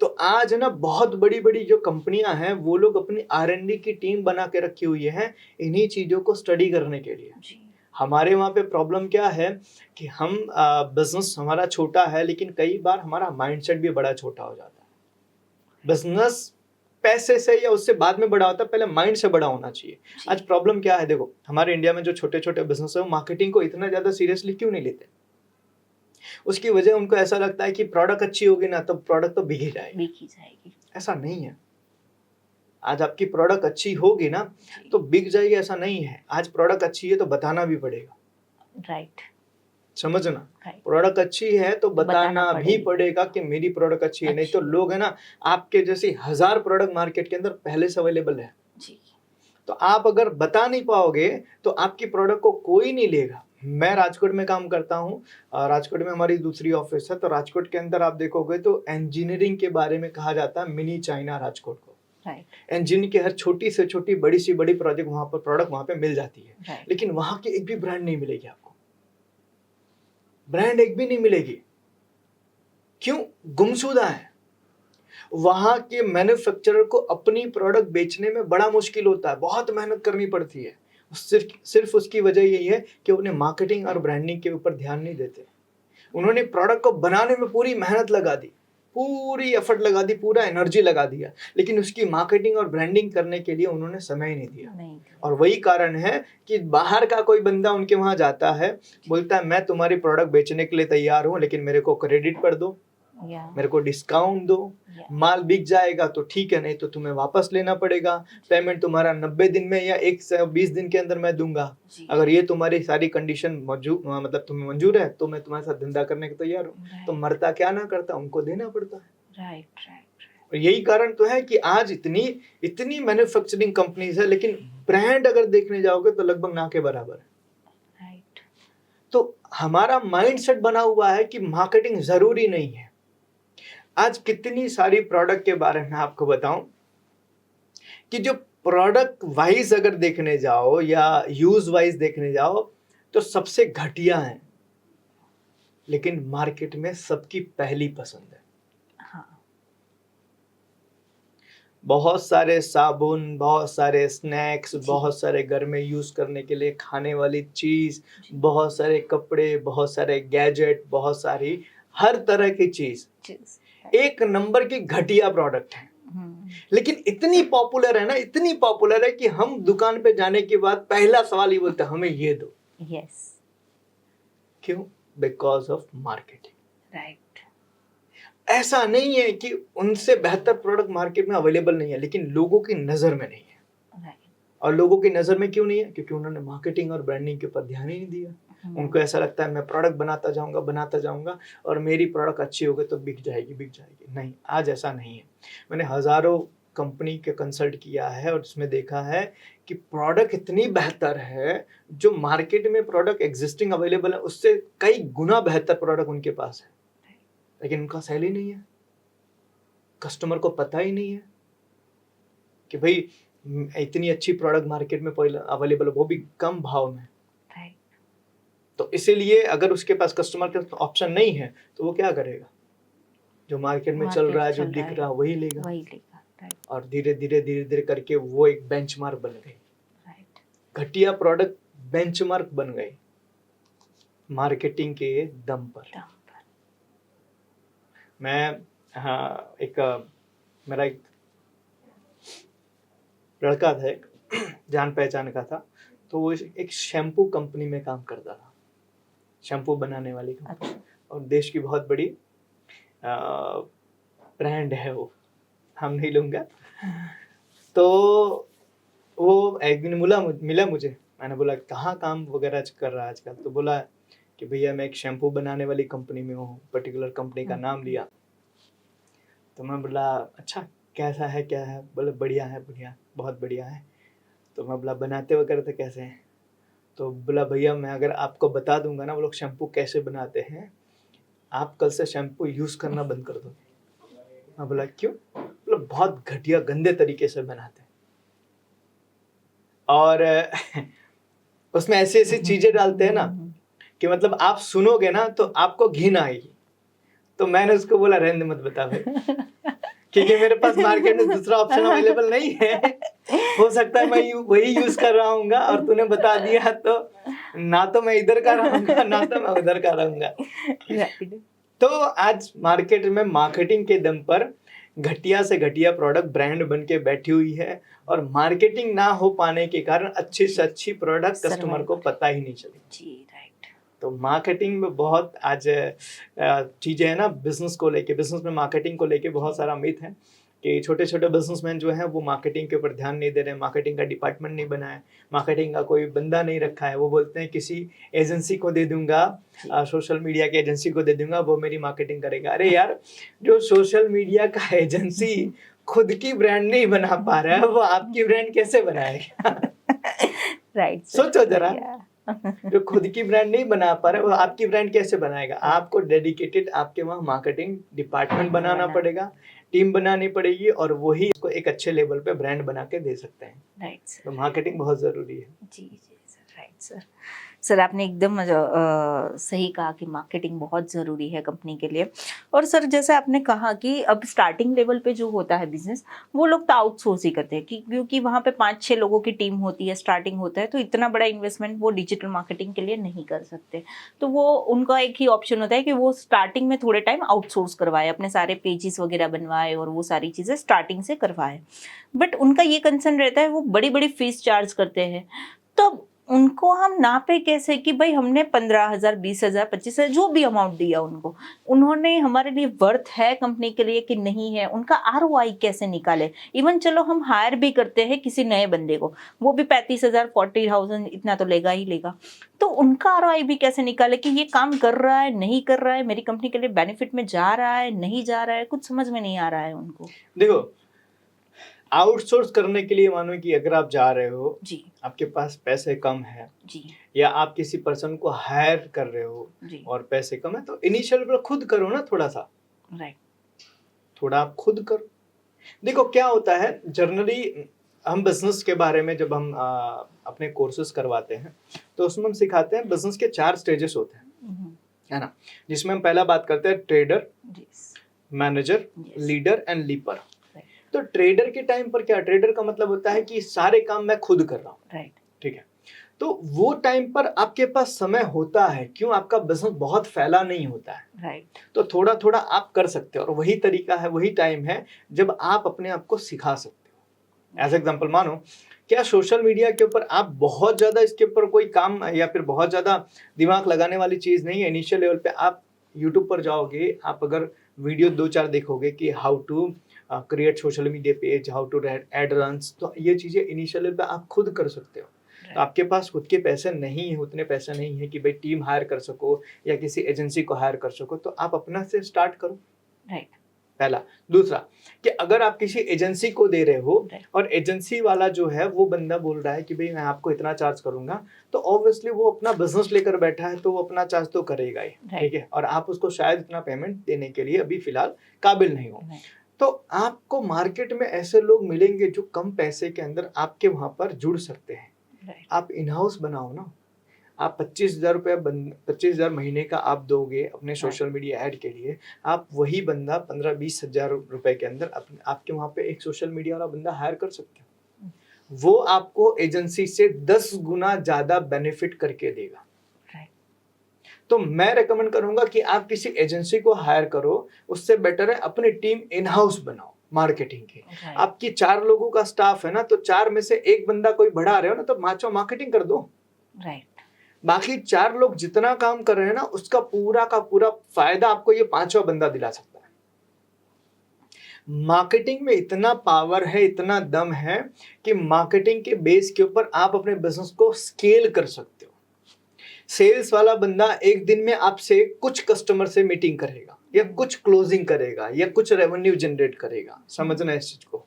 तो आज ना बहुत बड़ी बड़ी जो कंपनियां हैं वो लोग अपनी R&D की टीम बना के रखी हुई है इन्हीं चीज़ों को स्टडी करने के लिए। हमारे वहाँ पे प्रॉब्लम क्या है कि हम बिजनेस हमारा छोटा है, लेकिन कई बार हमारा माइंडसेट भी बड़ा छोटा हो जाता है। बिजनेस पैसे से या उससे बाद में बड़ा होता है, पहले माइंड से बड़ा होना चाहिए। आज प्रॉब्लम क्या है, देखो हमारे इंडिया में जो छोटे छोटे बिजनेस है वो मार्केटिंग को इतना ज़्यादा सीरियसली क्यों नहीं लेते। उसकी वजह उनको ऐसा लगता है कि प्रोडक्ट अच्छी होगी ना तो प्रोडक्ट तो बिक ही जाएगी। ऐसा नहीं है। आज आपकी प्रोडक्ट अच्छी होगी ना तो बिक जाएगी, ऐसा नहीं है। आज प्रोडक्ट अच्छी है तो बताना भी पड़ेगा। राइट। समझना, प्रोडक्ट अच्छी है तो बताना भी पड़ेगा कि मेरी प्रोडक्ट अच्छी है। नहीं तो लोग है ना, आपके जैसी 1000 प्रोडक्ट मार्केट के अंदर पहले से अवेलेबल है जी। तो आप अगर बता नहीं पाओगे तो आपकी प्रोडक्ट को कोई नहीं लेगा। मैं राजकोट में काम करता हूँ, राजकोट में हमारी दूसरी ऑफिस है। तो राजकोट के अंदर आप देखोगे तो इंजीनियरिंग के बारे में कहा जाता है मिनी चाइना राजकोट को। इंजीनियरिंग की हर छोटी से छोटी बड़ी से बड़ी प्रोजेक्ट वहाँ पर प्रोडक्ट वहाँ पे मिल जाती है। लेकिन वहाँ की एक भी ब्रांड नहीं मिलेगी आपको, ब्रांड एक भी नहीं मिलेगी। क्यों? गुमशुदा है। वहां के मैन्युफैक्चरर को अपनी प्रोडक्ट बेचने में बड़ा मुश्किल होता है, बहुत मेहनत करनी पड़ती है। सिर्फ उसकी वजह यही है कि उन्हें मार्केटिंग और ब्रांडिंग के ऊपर ध्यान नहीं देते। उन्होंने प्रोडक्ट को बनाने में पूरी मेहनत लगा दी, पूरी एफर्ट लगा दी, पूरा एनर्जी लगा दिया, लेकिन उसकी मार्केटिंग और ब्रांडिंग करने के लिए उन्होंने समय नहीं दिया। और वही कारण है कि बाहर का कोई बंदा उनके वहां जाता है, बोलता है मैं तुम्हारी प्रोडक्ट बेचने के लिए तैयार हूं, लेकिन मेरे को क्रेडिट पर दो, मेरे को डिस्काउंट दो, माल बिक जाएगा तो ठीक है, नहीं तो तुम्हें वापस लेना पड़ेगा। पेमेंट तुम्हारा 90 दिन में या 120 दिन के अंदर मैं दूंगा। अगर ये तुम्हारी सारी कंडीशन मौजूद मतलब तुम्हें मंजूर है तो मैं तुम्हारे साथ धंधा करने को तैयार हूँ। तो मरता क्या ना करता, उनको देना पड़ता है। राइट। यही कारण तो है कि आज इतनी मैन्युफैक्चरिंग कंपनीज है, लेकिन ब्रांड अगर देखने जाओगे तो लगभग ना के बराबर है। तो हमारा माइंडसेट बना हुआ है कि मार्केटिंग जरूरी नहीं है। आज कितनी सारी प्रोडक्ट के बारे में आपको बताऊं कि जो प्रोडक्ट वाइज अगर देखने जाओ या यूज वाइज देखने जाओ तो सबसे घटिया है, लेकिन मार्केट में सबकी पहली पसंद है। हाँ। बहुत सारे साबुन, बहुत सारे स्नैक्स, बहुत सारे घर में यूज करने के लिए खाने वाली चीज, बहुत सारे कपड़े, बहुत सारे गैजेट, बहुत सारी हर तरह की चीज एक नंबर की घटिया प्रोडक्ट है, लेकिन इतनी पॉपुलर है ना, इतनी पॉपुलर है कि हम दुकान पे जाने के बाद पहला सवाल ही बोलते हैं हमें ये दो। यस। क्यों? Because of marketing. राइट। ऐसा नहीं है कि उनसे बेहतर प्रोडक्ट मार्केट में अवेलेबल नहीं है, लेकिन लोगों की नजर में नहीं है। राइट। और लोगों की नजर में क्यों नहीं है? क्योंकि उन्होंने मार्केटिंग और ब्रांडिंग के ऊपर ध्यान ही नहीं दिया। उनको ऐसा लगता है मैं प्रोडक्ट बनाता जाऊंगा और मेरी प्रोडक्ट अच्छी हो गई तो बिक जाएगी। नहीं, आज ऐसा नहीं है। मैंने हजारों कंपनी के कंसल्ट किया है और उसमें देखा है कि प्रोडक्ट इतनी बेहतर है, जो मार्केट में प्रोडक्ट एग्जिस्टिंग अवेलेबल है उससे कई गुना बेहतर प्रोडक्ट उनके पास है, लेकिन उनका सेल ही नहीं है। कस्टमर को पता ही नहीं है कि भाई इतनी अच्छी प्रोडक्ट मार्केट में अवेलेबल है, वो भी कम भाव में। तो इसीलिए अगर उसके पास कस्टमर का ऑप्शन नहीं है तो वो क्या करेगा? जो मार्केट में चल रहा है, जो दिख रहा है वही लेगा। और धीरे धीरे करके वो एक बेंचमार्क बन गई। घटिया प्रोडक्ट बेंचमार्क बन गई मार्केटिंग के दम पर। मैं एक मेरा एक लड़का था, एक जान पहचान का था, तो वो एक शैम्पू कंपनी में काम करता था, शैम्पू बनाने वाली कंपनी, और देश की बहुत बड़ी ब्रांड है वो, हम नहीं लूँगा। तो वो एक दिन मिला मुझे, मैंने बोला कहाँ काम वगैरह कर रहा है आजकल, तो बोला कि भैया मैं एक शैम्पू बनाने वाली कंपनी में हूँ, पर्टिकुलर कंपनी का नाम लिया। तो मैं बोला अच्छा कैसा है, क्या है? बोले बढ़िया है, बढ़िया, बहुत बढ़िया है। तो मैं बोला बनाते वगैरह तो कैसे हैं? तो बोला भैया मैं अगर आपको बता दूंगा ना वो लोग शैम्पू कैसे बनाते हैं, आप कल से शैम्पू यूज़ करना बंद कर दोगे। मैं बोला क्यों? बोला बहुत घटिया गंदे तरीके से बनाते हैं, और उसमें ऐसी ऐसी चीज़ें डालते हैं ना कि मतलब आप सुनोगे ना तो आपको घिन आएगी। तो मैंने उसको बोला रहने मत बता भाई, क्योंकि मेरे पास मार्केट में दूसरा ऑप्शन अवेलेबल नहीं है। हो सकता है मैं वही यूज कर रहा हूँगा, और तूने बता दिया तो ना तो मैं इधर का रहूंगा ना तो मैं उधर का रहूंगा। तो आज मार्केट में मार्केटिंग के दम पर घटिया से घटिया प्रोडक्ट ब्रांड बन के बैठी हुई है, और मार्केटिंग ना हो पाने के कारण अच्छी से अच्छी प्रोडक्ट कस्टमर को पता ही नहीं चली। जी राइट। तो मार्केटिंग में बहुत आज चीज़ें हैं ना, बिजनेस को लेके, बिजनेस में मार्केटिंग को लेके बहुत सारा मिथ है कि छोटे छोटे बिजनेसमैन जो हैं वो मार्केटिंग के ऊपर ध्यान नहीं दे रहे हैं, मार्केटिंग का डिपार्टमेंट नहीं बना है, मार्केटिंग का कोई बंदा नहीं रखा है। वो बोलते हैं किसी एजेंसी को दे दूंगा, सोशल मीडिया की एजेंसी को दे दूंगा, वो मेरी मार्केटिंग करेगा। अरे यार, जो सोशल मीडिया का एजेंसी खुद की ब्रांड नहीं बना पा रहा है, वो आपकी ब्रांड कैसे बनाएगा? राइट, सोचो जरा, जो खुद की ब्रांड नहीं बना पा रहा है वो आपकी ब्रांड कैसे बनाएगा? आपको डेडिकेटेड आपके वहाँ मार्केटिंग डिपार्टमेंट बनाना पड़ेगा, टीम बनानी पड़ेगी, और वही इसको एक अच्छे लेवल पे ब्रांड बना के दे सकते हैं। Right sir. तो मार्केटिंग बहुत जरूरी है। जी जी सर, राइट सर। सर आपने एकदम सही कहा कि मार्केटिंग बहुत ज़रूरी है कंपनी के लिए। और सर जैसे आपने कहा कि अब स्टार्टिंग लेवल पे जो होता है बिजनेस, वो लोग तो आउटसोर्स ही करते हैं क्योंकि वहाँ पे 5-6 लोगों की टीम होती है, स्टार्टिंग होता है, तो इतना बड़ा इन्वेस्टमेंट वो डिजिटल मार्केटिंग के लिए नहीं कर सकते। तो वो उनका एक ही ऑप्शन होता है कि वो स्टार्टिंग में थोड़े टाइम आउटसोर्स करवाए, अपने सारे पेजेस वगैरह बनवाए और वो सारी चीज़ें स्टार्टिंग से करवाए। बट उनका ये कंसर्न रहता है, वो बड़ी बड़ी फीस चार्ज करते हैं। तो उनको हम नापे कैसे कि भाई हमने 15,000, 20,000, 25,000 जो भी अमाउंट दिया उनको, उन्होंने हमारे लिए वर्थ है कंपनी के लिए कि नहीं है? उनका ROI कैसे निकाले? इवन चलो हम हायर भी करते हैं किसी नए बंदे को, वो भी 35,000, 40,000 इतना तो लेगा ही लेगा। तो उनका ROI भी कैसे निकाले कि ये काम कर रहा है, नहीं कर रहा है, मेरी कंपनी के लिए बेनिफिट में जा रहा है, नहीं जा रहा है, कुछ समझ में नहीं आ रहा है उनको। देखो, आउटसोर्स करने के लिए मानो कि अगर आप जा रहे हो जी, आपके पास पैसे कम है जी, या आप किसी पर्सन को हायर कर रहे हो जी, और पैसे कम है, तो इनिशियल पर खुद करो ना, थोड़ा सा, राइट, थोड़ा आप खुद करो। देखो क्या होता है, जनरली हम बिजनेस के बारे में जब हम अपने कोर्सेज करवाते हैं तो उसमें हम सिखाते हैं बिजनेस के 4 स्टेजेस होते हैं, है ना, जिसमें हम पहला बात करते हैं trader, manager, leader and leaper. तो ट्रेडर के टाइम पर क्या, ट्रेडर का मतलब होता है कि सारे काम मैं खुद कर रहा हूँ, राइट, ठीक है। तो वो टाइम पर आपके पास समय होता है, क्यों? आपका बिजनेस बहुत फैला नहीं होता है, राइट, तो थोड़ा थोड़ा आप कर सकते हो, और वही तरीका है, वही टाइम है जब आप अपने आप को सिखा सकते हो। एज एग्जाम्पल मानो क्या सोशल मीडिया के ऊपर आप बहुत ज्यादा इसके ऊपर कोई काम या फिर बहुत ज्यादा दिमाग लगाने वाली चीज नहीं है। इनिशियल लेवल पे आप यूट्यूब पर जाओगे, आप अगर वीडियो 2-4 देखोगे कि how to create social media page, how to add runs, तो ये चीजें इनिशियल लेवल पे आप खुद कर सकते हो। तो आपके पास खुद के पैसे नहीं है, उतने पैसे नहीं है कि भाई टीम हायर कर सको या किसी एजेंसी को हायर कर सको, तो आप अपना से स्टार्ट करो, राइट, पहला। दूसरा कि अगर आप किसी एजेंसी को दे रहे हो और एजेंसी वाला जो है वो बंदा बोल रहा है कि भाई मैं आपको इतना चार्ज करूंगा, तो ऑब्वियसली वो अपना बिजनेस लेकर बैठा है, तो वो अपना चार्ज तो करेगा ही, ठीक है, और आप उसको शायद इतना पेमेंट देने के लिए अभी फिलहाल काबिल नहीं हो। तो आपको मार्केट में ऐसे लोग मिलेंगे जो कम पैसे के अंदर आपके वहां पर जुड़ सकते हैं। आप इन हाउस बनाओ ना, आप 25,000 रुपये 25,000 महीने का आप दोगे अपने सोशल मीडिया ऐड के लिए, आप वही बंदा 15-20 हजार रुपए के अंदर आपके वहाँ पे एक सोशल मीडिया वाला बंदा हायर कर सकते हो। वो आपको एजेंसी से 10 गुना ज्यादा बेनिफिट करके देगा। तो मैं रेकमेंड करूंगा कि आप किसी एजेंसी को हायर करो, उससे बेटर है अपनी टीम इन हाउस बनाओ। मार्केटिंग की। Right. आपकी 4 लोगों का स्टाफ है ना, तो 4 में से एक बंदा कोई बढ़ा रहे हो ना, तो माचो मार्केटिंग कर दो। राइट। बाकी 4 लोग जितना काम कर रहे हैं ना, उसका पूरा का पूरा फायदा आपको ये 5वां बंदा दिला सकता है। मार्केटिंग में इतना पावर है, इतना दम है कि मार्केटिंग के बेस के ऊपर आप अपने बिजनेस को स्केल कर सकते हो। सेल्स वाला बंदा एक दिन में आपसे कुछ कस्टमर से मीटिंग करेगा, या कुछ क्लोजिंग करेगा, या कुछ रेवेन्यू जनरेट करेगा। समझना इस चीज को।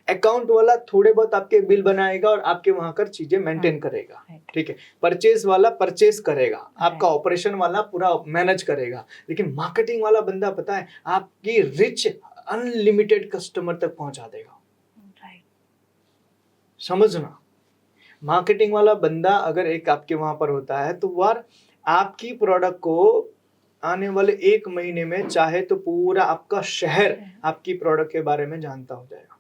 अकाउंट वाला थोड़े बहुत आपके बिल बनाएगा और आपके वहां कर चीजें मेंटेन करेगा, ठीक है। परचेज वाला परचेज करेगा, आपका ऑपरेशन वाला पूरा मैनेज करेगा। लेकिन मार्केटिंग वाला बंदा पता है आपकी रिच अनलिमिटेड कस्टमर तक पहुंचा देगा। समझना, मार्केटिंग वाला बंदा अगर एक आपके वहां पर होता है तो वह आपकी प्रोडक्ट को आने वाले 1 महीने में चाहे तो पूरा आपका शहर आपकी प्रोडक्ट के बारे में जानता हो जाएगा।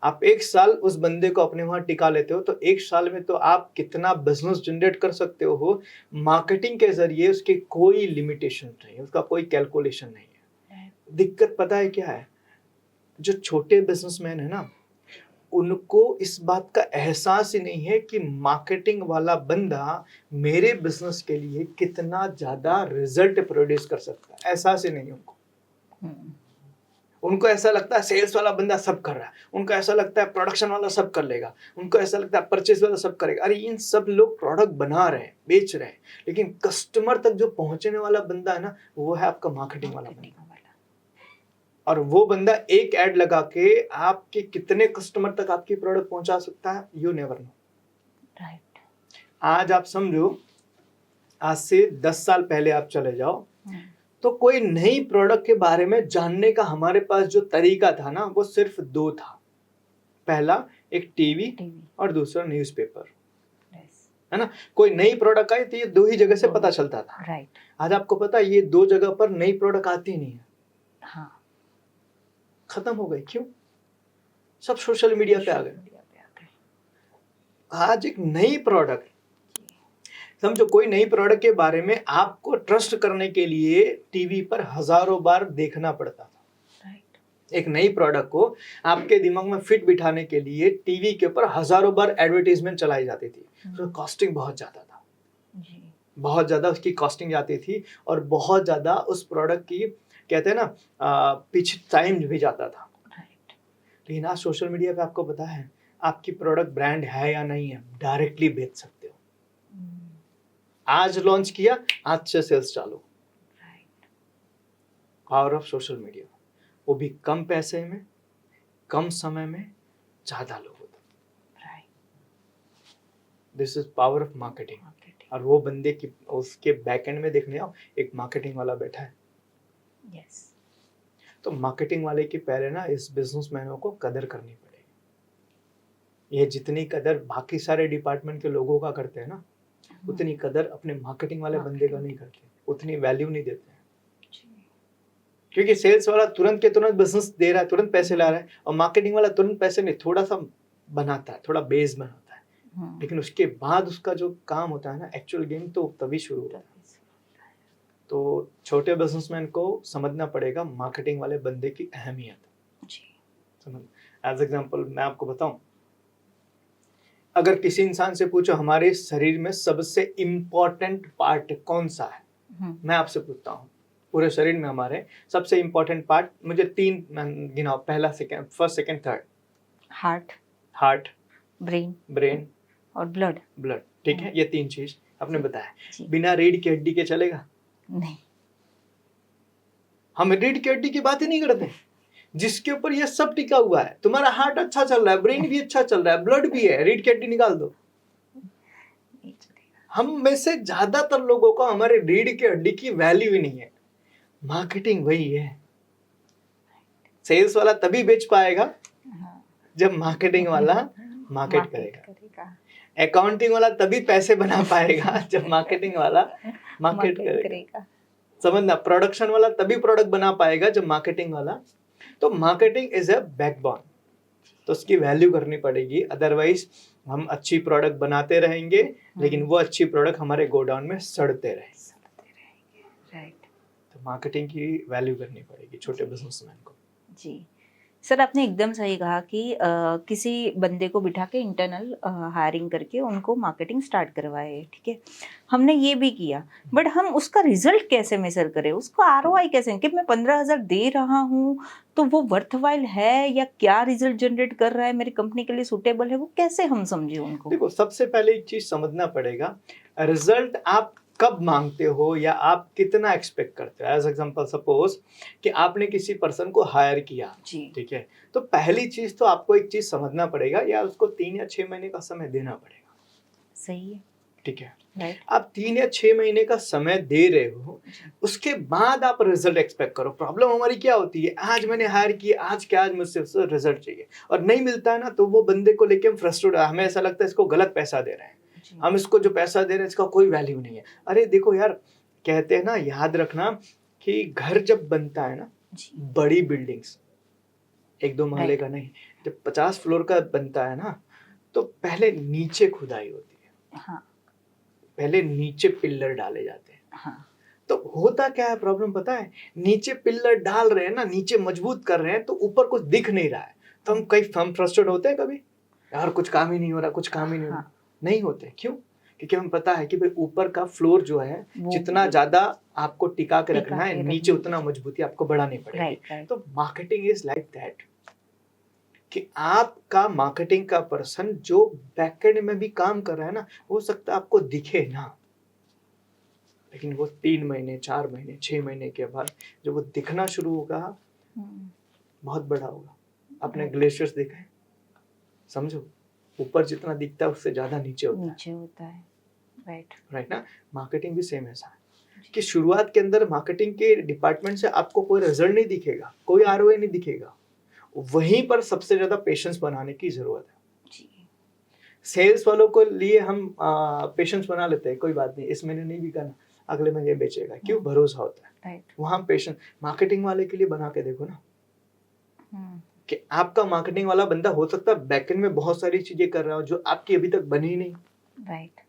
आप 1 साल उस बंदे को अपने वहां टिका लेते हो, तो 1 साल में तो आप कितना बिजनेस जनरेट कर सकते हो। मार्केटिंग के जरिए उसकी कोई लिमिटेशन नहीं है, उसका कोई कैलकुलेशन नहीं है। दिक्कत पता है क्या है, जो छोटे बिजनेसमैन है ना, उनको इस बात का एहसास ही नहीं है कि मार्केटिंग वाला बंदा मेरे बिजनेस के लिए कितना ज्यादा रिजल्ट प्रोड्यूस कर सकता है। एहसास ही नहीं उनको। उनको ऐसा लगता है सेल्स वाला बंदा सब कर रहा है, उनको ऐसा लगता है प्रोडक्शन वाला सब कर लेगा, उनको ऐसा लगता है परचेज वाला सब करेगा। अरे इन सब लोग प्रोडक्ट बना रहे हैं, बेच रहे हैं, लेकिन कस्टमर तक जो पहुंचने वाला बंदा है ना, वो है आपका मार्केटिंग वाला बंदा। और वो बंदा एक ऐड लगा के आपके कितने कस्टमर तक आपकी प्रोडक्ट पहुंचा सकता है, यू नेवर नो। राइट। आज आप समझो, आज से 10 साल पहले आप चले जाओ, तो कोई नई प्रोडक्ट के बारे में जानने का हमारे पास जो तरीका था ना, वो सिर्फ 2 था। पहला एक टीवी और दूसरा न्यूज़पेपर, है ना। कोई नई प्रोडक्ट आई तो ये 2 ही जगह से पता चलता था। राइट। आज आपको पता है ये 2 जगह पर नई प्रोडक्ट आती नहीं है। हाँ, खत्म हो गई। क्यों? सब सोशल मीडिया पे आ गए। आज एक नई प्रोडक्ट, समझो कोई नई प्रोडक्ट के बारे में आपको ट्रस्ट करने के लिए टीवी पर हजारों बार देखना पड़ता था। एक नई प्रोडक्ट को आपके दिमाग में फिट बिठाने के लिए टीवी के ऊपर हजारों बार एडवर्टाइजमेंट चलाई जाती थी। तो कॉस्टिंग बहुत ज्यादा था, बहुत ज्यादा उसकी कॉस्टिंग जाती थी, और बहुत ज्यादा उस प्रोडक्ट की कहते हैं ना पीछे टाइम भी जाता था। लेकिन आज सोशल मीडिया पे आपको पता है आपकी प्रोडक्ट ब्रांड है या नहीं है, डायरेक्टली बेच सकते हो। आज लॉन्च किया, आज से सेल्स चालू। पावर ऑफ सोशल मीडिया, वो भी कम पैसे में, कम समय में, ज्यादा लोगों तक। This is power of marketing. और वो बंदे की उसके बैक एंड में देखने आओ, एक मार्केटिंग वाला बैठा है। yes. तो मार्केटिंग वाले की पहले ना इस बिजनेसमैनों को कदर करनी पड़ेगी। ये जितनी कदर बाकी सारे डिपार्टमेंट के लोगों का करते हैं ना, उतनी कदर अपने मार्केटिंग वाले बंदे का नहीं करते, उतनी वैल्यू नहीं देते हैं। क्योंकि सेल्स वाला तुरंत के तुरंत बिजनेस दे रहा है, तुरंत पैसे ला रहा है, और मार्केटिंग वाला तुरंत पैसे नहीं, थोड़ा सा बनाता है, थोड़ा बेस बनाता है। लेकिन उसके बाद उसका जो काम होता है ना, एक्चुअल गेम तो तभी शुरू होता है। तो छोटे बिजनेसमैन को समझना पड़ेगा मार्केटिंग वाले बंदे की अहमियत। समझ, एज एग्जांपल मैं आपको बताऊं, अगर किसी इंसान से पूछो हमारे शरीर में सबसे इम्पोर्टेंट पार्ट कौन सा है, मैं आपसे पूछता हूँ पूरे शरीर में हमारे सबसे इम्पोर्टेंट पार्ट, मुझे 3 गिनाओ, पहला second, first second third. Heart, brain और ब्लड। ठीक है, ये 3 चीज आपने बताया। बिना रीढ़ की हड्डी के चलेगा नहीं। हम रीढ़ की हड्डी की बात ही नहीं करते, जिसके ऊपर ये सब टिका हुआ है। तुम्हारा हार्ट अच्छा चल रहा है, ब्रेन भी अच्छा चल रहा है, ब्लड भी है, रीढ़ की हड्डी निकाल दो, हम में से ज्यादातर लोगों को हमारे रीढ़ की हड्डी की वैल्यू ही नहीं है। मार्केटिंग वही है। सेल्स वाला तभी बेच पाएगा जब मार्केटिंग वाला मार्केट करेगा। अकाउंटिंग वाला तभी पैसे बना पाएगा जब मार्केटिंग वाला मार्केट करेगा। समझना, प्रोडक्शन वाला तभी प्रोडक्ट बना पाएगा जब मार्केटिंग वाला। तो मार्केटिंग इज अ बैकबोन, तो उसकी वैल्यू करनी पड़ेगी। अदरवाइज हम अच्छी प्रोडक्ट बनाते रहेंगे, लेकिन वो अच्छी प्रोडक्ट हमारे गोडाउन में सड़ते रहेंगे। राइट। तो मार्केटिंग की वैल्यू करनी पड़ेगी छोटे बिजनेसमैन को। जी, सर आपने एकदम सही कहा कि किसी बंदे को बिठा के इंटरनल हायरिंग करके उनको मार्केटिंग स्टार्ट करवाए, ठीक है, हमने ये भी किया, बट हम उसका रिजल्ट कैसे मेजर करें, उसको आरओआई कैसे, कि मैं 15,000 दे रहा हूँ तो वो वर्थवाइल है या क्या रिजल्ट जनरेट कर रहा है, मेरी कंपनी के लिए सूटेबल है, वो कैसे हम समझे उनको? देखो, सबसे पहले एक चीज समझना पड़ेगा, रिजल्ट आप कब मांगते हो या आप कितना एक्सपेक्ट करते हो। एज एग्जांपल सपोज कि आपने किसी पर्सन को हायर किया, जी, ठीक है, तो पहली चीज तो आपको एक चीज समझना पड़ेगा या उसको 3 या 6 महीने का समय देना पड़ेगा, सही है, ठीक है। राइट, आप 3 या 6 महीने का समय दे रहे हो, उसके बाद आप रिजल्ट एक्सपेक्ट करो। प्रॉब्लम हमारी क्या होती है, आज मैंने हायर किया, आज क्या, आज मुझसे उससे रिजल्ट चाहिए और नहीं मिलता है ना, तो वो बंदे को लेके हम फ्रस्ट्रेट, हमें ऐसा लगता है इसको गलत पैसा दे रहे हैं, हम इसको जो पैसा दे रहे हैं इसका कोई वैल्यू नहीं है। अरे देखो यार, कहते हैं ना, याद रखना कि घर जब बनता है ना, बड़ी बिल्डिंग्स, 1-2 महले का नहीं, जब 50 फ्लोर का बनता है ना, तो पहले नीचे खुदाई होती है, हाँ, पहले नीचे पिल्लर डाले जाते हैं। हाँ, तो होता क्या है, प्रॉब्लम पता है, नीचे पिल्लर डाल रहे हैं ना, नीचे मजबूत कर रहे हैं, तो ऊपर कुछ दिख नहीं रहा है, तो हम फ्रस्ट्रेट होते हैं कभी, यार कुछ काम ही नहीं हो रहा, कुछ काम ही नहीं हो रहा। नहीं होते, क्यों? क्योंकि हमें पता है कि भाई ऊपर का फ्लोर जो है, जितना ज्यादा आपको टिका के रखना है, नीचे उतना मजबूती आपको बढ़ानी पड़ेगी। तो मार्केटिंग इज लाइक दैट, कि आपका मार्केटिंग का पर्सन जो बैकएंड में भी काम कर रहा है ना, हो सकता है आपको दिखे ना, लेकिन वो 3 महीने, 4 महीने, 6 महीने के बाद जब वो दिखना शुरू होगा, बहुत बड़ा होगा। आपने ग्लेशियर्स देखा है, समझो, ऊपर जितना दिखता है उससे ज्यादा नीचे होता है, राइट ना। मार्केटिंग भी सेम ऐसा है कि शुरुआत के अंदर मार्केटिंग के डिपार्टमेंट से आपको कोई रिजल्ट नहीं दिखेगा, कोई आरओआई नहीं दिखेगा, वहीं पर सबसे ज्यादा पेशेंस बनाने की जरूरत है। सेल्स वालों को लिए हम पेशेंस बना लेते हैं, कोई बात नहीं, इस महीने नहीं बिका ना, अगले महीने बेचेगा, क्यों? भरोसा होता है, वहां पेशेंस। मार्केटिंग वाले के लिए बना के देखो ना, कि आपका मार्केटिंग वाला बंदा हो सकता है बैकएंड में बहुत सारी चीजें कर रहा हो जो आपकी अभी तक बनी नहीं, राइट,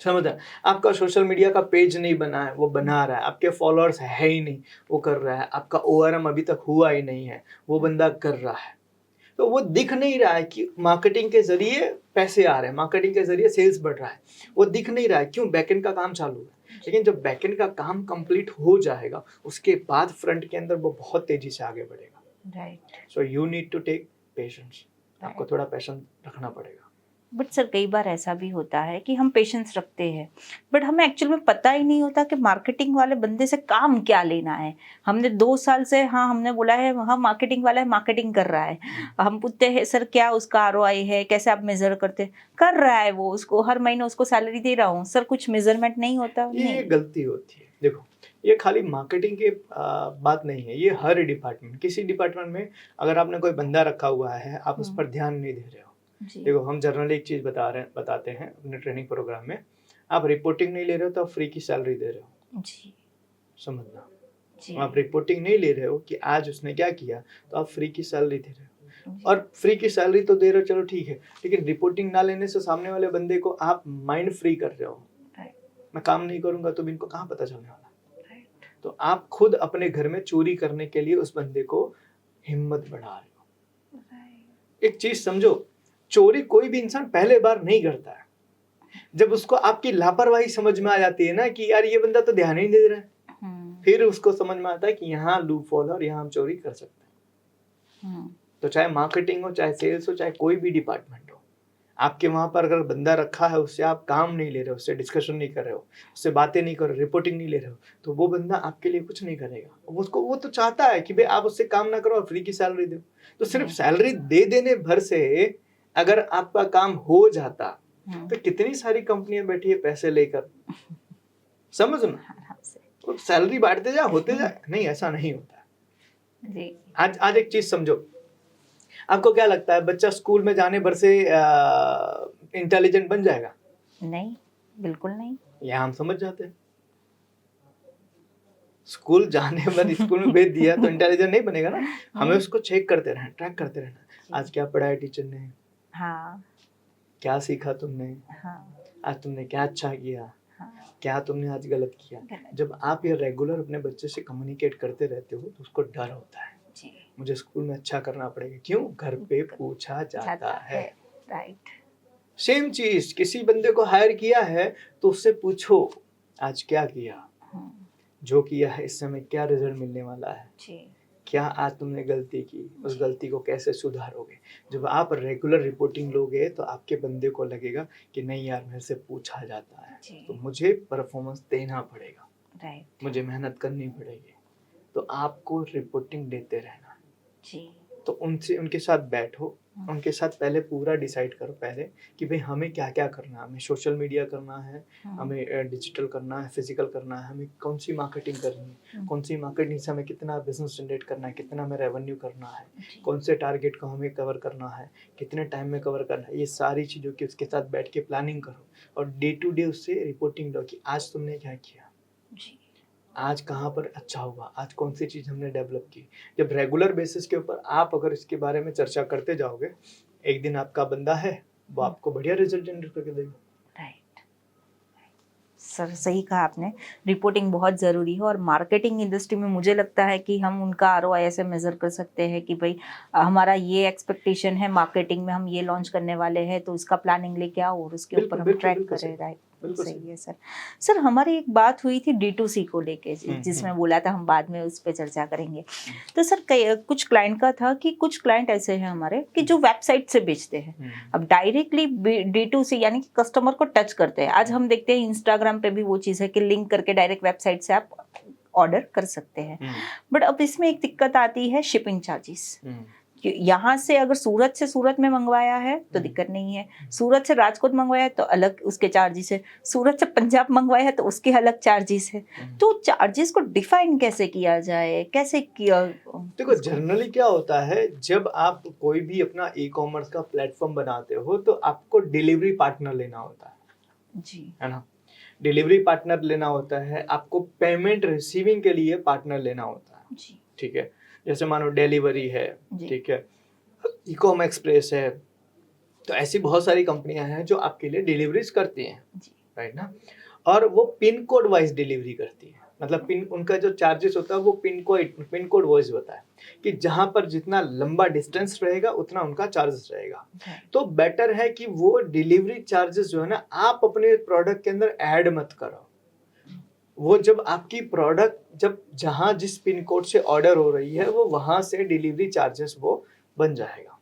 समझा? आपका सोशल मीडिया का पेज नहीं बना है, वो बना रहा है, आपके फॉलोअर्स है ही नहीं, वो कर रहा है, आपका ओआरएम अभी तक हुआ ही नहीं है, वो बंदा कर रहा है। तो वो दिख नहीं रहा है कि मार्केटिंग के जरिए पैसे आ रहे हैं, मार्केटिंग के जरिए सेल्स बढ़ रहा है, वो दिख नहीं रहा है, क्यों? बैकएंड का काम चालू है। लेकिन जब बैकएंड का काम कंप्लीट हो जाएगा, उसके बाद फ्रंट के अंदर वो बहुत तेजी से आगे बढ़ेगा, right. So you need to take patience, आपको थोड़ा पेशेंस रखना पड़ेगा। बट सर कई बार ऐसा भी होता है कि हम पेशेंस रखते हैं, बट हमें एक्चुअल में पता ही नहीं होता कि मार्केटिंग वाले बंदे से काम क्या लेना है। हमने 2 साल से, हाँ हमने बोला है हाँ मार्केटिंग वाला है, मार्केटिंग कर रहा है, हम पूछते हैं सर क्या उसका आरओआई है, कैसे आप मेजर करते, कर रहा है वो, उसको हर महीने उसको सैलरी दे रहा हूँ, सर कुछ मेजरमेंट नहीं होता। ये गलती होती है। देखो, ये खाली मार्केटिंग की बात नहीं है, ये हर डिपार्टमेंट, किसी डिपार्टमेंट में अगर आपने कोई बंदा रखा हुआ है, आप उस पर ध्यान नहीं दे रहे हो। देखो, हम जनरली एक चीज बताते हैं अपने ट्रेनिंग प्रोग्राम में, आप रिपोर्टिंग नहीं ले रहे हो तो आप फ्री की सैलरी दे रहे हो जी, समझना जी। आप रिपोर्टिंग नहीं ले रहे हो कि आज उसने क्या किया, तो आप फ्री की सैलरी दे रहे हो, और फ्री की सैलरी तो दे रहे हो, चलो ठीक है, लेकिन रिपोर्टिंग ना लेने से सामने वाले बंदे को आप माइंड फ्री कर रहे हो, मैं काम नहीं करूंगा तो इनको कहाँ पता चलने वाला। तो आप खुद अपने घर में चोरी करने के लिए उस बंदे को हिम्मत बढ़ा रहे हो। एक चीज समझो, चोरी कोई भी इंसान पहले बार नहीं करता है, जब उसको आपकी लापरवाही समझ में आ जाती है ना कि यार ये बंदा तो ध्यान ही नहीं दे रहा है, फिर उसको समझ में आता है कि यहाँ लूप होल और यहाँ हम चोरी कर सकते हैं। तो चाहे मार्केटिंग हो, चाहे सेल्स हो, चाहे कोई भी डिपार्टमेंट हो, आपके वहां पर अगर बंदा रखा है, उससे आप काम नहीं ले रहे हो, उससे डिस्कशन नहीं कर रहे हो, उससे बातें नहीं कर रहे हो, रिपोर्टिंग नहीं ले रहे हो, तो वो बंदा आपके लिए कुछ नहीं करेगा। उसको, वो तो चाहता है कि भाई आप उससे काम ना करो और फ्री की सैलरी दो। तो सिर्फ सैलरी दे देने भर से अगर आपका काम हो जाता, तो कितनी सारी कंपनियां बैठी है पैसे लेकर, समझ ना, तो सैलरी बांटते जा, होते जा, नहीं ऐसा नहीं होता। आज एक चीज समझो, आपको क्या लगता है बच्चा स्कूल में जाने भर से इंटेलिजेंट बन जाएगा? नहीं, बिल्कुल नहीं। यहाँ हम समझ जाते हैं, स्कूल जाने भर स्कूल में भेज दिया तो इंटेलिजेंट नहीं बनेगा ना, हमें उसको चेक करते रहना, ट्रैक करते रहना, आज क्या पढ़ाया टीचर ने, हाँ, क्या सीखा तुमने, हाँ, आज तुमने क्या अच्छा किया, हाँ, क्या तुमने आज गलत किया। जब आप ये रेगुलर अपने बच्चे से कम्युनिकेट करते रहते हो तो उसको डर होता है, मुझे स्कूल में अच्छा करना पड़ेगा, क्यों? घर पे पूछा जाता है। राइट। सेम चीज, किसी बंदे को हायर किया है तो उससे पूछो आज क्या किया, जो किया है इस समय क्या रिजल्ट मिलने वाला है, क्या आज तुमने गलती की, उस गलती को कैसे सुधारोगे। जब आप रेगुलर रिपोर्टिंग लोगे तो आपके बंदे को लगेगा कि नहीं यार मेरे से पूछा जाता है, तो मुझे परफॉर्मेंस देना पड़ेगा, राइट, मुझे मेहनत करनी पड़ेगी। तो आपको रिपोर्टिंग देते रहना जी। तो उनसे, उनके साथ बैठो, उनके साथ पहले पूरा डिसाइड करो पहले कि भाई हमें क्या क्या करना है, हमें सोशल मीडिया करना है, हमें डिजिटल करना है, फिजिकल करना है, हमें कौन सी मार्केटिंग करनी है, कौन सी मार्केटिंग से हमें कितना बिजनेस जनरेट करना है, कितना हमें रेवेन्यू करना है, कौन से टारगेट को हमें कवर करना है, कितने टाइम में कवर करना है। ये सारी चीज़ों की उसके साथ बैठ के प्लानिंग करो और डे टू डे उससे रिपोर्टिंग लो कि आज तुमने क्या किया, आज कहाँ पर अच्छा हुआ, आज कौन सी चीज़ हमने डेवलप की। जब रेगुलर बेसिस के ऊपर आप अगर इसके बारे में चर्चा करते जाओगे, एक दिन आपका बंदा है वो आपको बढ़िया रिजल्ट जनरेट करके देगा। राइट सर, सही कहा आपने। रिपोर्टिंग बहुत ज़रूरी है और मार्केटिंग इंडस्ट्री में मुझे लगता है कि हम उनका ROI ऐसे मेज़र कर सकते हैं कि भाई हमारा ये एक्सपेक्टेशन है, मार्केटिंग में हम ये लॉन्च करने वाले हैं, तो उसका प्लानिंग लेके आओ और उसके ऊपर हम ट्रैक करें। राइट, सही है सर। सर हमारी एक बात हुई थी D2C को लेके, जिसमें बोला था हम बाद में उस पर चर्चा करेंगे। तो सर कुछ क्लाइंट का था कि कुछ क्लाइंट ऐसे हैं हमारे कि जो वेबसाइट से बेचते हैं, अब डायरेक्टली D2C यानी कि कस्टमर को टच करते हैं। आज हम देखते हैं इंस्टाग्राम पे भी वो चीज़ है कि लिंक करके डायरेक्ट वेबसाइट से आप ऑर्डर कर सकते हैं। बट अब इसमें एक दिक्कत आती है शिपिंग चार्जेस। यहाँ से अगर सूरत से सूरत में मंगवाया है तो दिक्कत नहीं है, सूरत से राजकोट मंगवाया है तो अलग उसके चार्जेस है, सूरत से पंजाब मंगवाया है तो उसके अलग चार्जेस है। तो चार्जेस को डिफाइन कैसे किया जाए, कैसे किया? देखो जनरली क्या होता है, जब आप कोई भी अपना ई-कॉमर्स का प्लेटफॉर्म बनाते हो तो आपको डिलीवरी पार्टनर लेना होता है जी, है ना। डिलीवरी पार्टनर लेना होता है, आपको पेमेंट रिसीविंग के लिए पार्टनर लेना होता है जी, ठीक है। जैसे मानो डिलीवरी है, ठीक है, ई-कॉम एक्सप्रेस है, तो ऐसी बहुत सारी कंपनियां हैं जो आपके लिए डिलीवरीज करती हैं, राइट ना। और वो पिन कोड वाइज डिलीवरी करती है, मतलब पिन, उनका जो चार्जेस होता है वो पिन कोड वाइज होता है कि जहां पर जितना लंबा डिस्टेंस रहेगा उतना उनका चार्जेस रहेगा। तो बेटर है कि वो डिलीवरी चार्जेस जो है ना आप अपने प्रोडक्ट के अंदर ऐड मत करो। वो जब आपकी प्रोडक्ट जब जहां जिस पिन कोड से ऑर्डर हो रही है वो वहां से डिलीवरी चार्जेस वो बन जाएगा।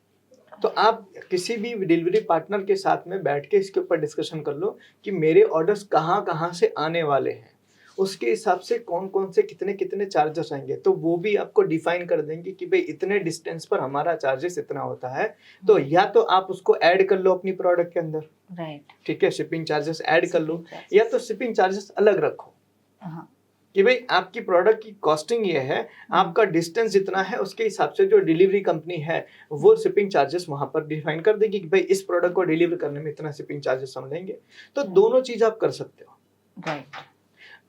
तो आप किसी भी डिलीवरी पार्टनर के साथ में बैठ के इसके ऊपर डिस्कशन कर लो कि मेरे ऑर्डर्स कहाँ कहाँ से आने वाले हैं, उसके हिसाब से कौन कौन से कितने कितने चार्जेस आएंगे, तो वो भी आपको डिफाइन कर देंगे कि भाई इतने डिस्टेंस पर हमारा चार्जेस इतना होता है। तो या तो आप उसको ऐड कर लो अपनी प्रोडक्ट के अंदर, राइट, ठीक है, शिपिंग चार्जेस ऐड कर लो, या तो शिपिंग चार्जेस अलग रखो कि भाई आपकी प्रोडक्ट की कॉस्टिंग ये है, आपका डिस्टेंस जितना है उसके हिसाब से जो डिलीवरी कंपनी है वो शिपिंग चार्जेस वहां पर डिफाइन कर देगी कि भाई इस प्रोडक्ट को डिलीवर करने में इतना शिपिंग चार्जेस हम लेंगे। तो दोनों चीज आप कर सकते हो, राइट।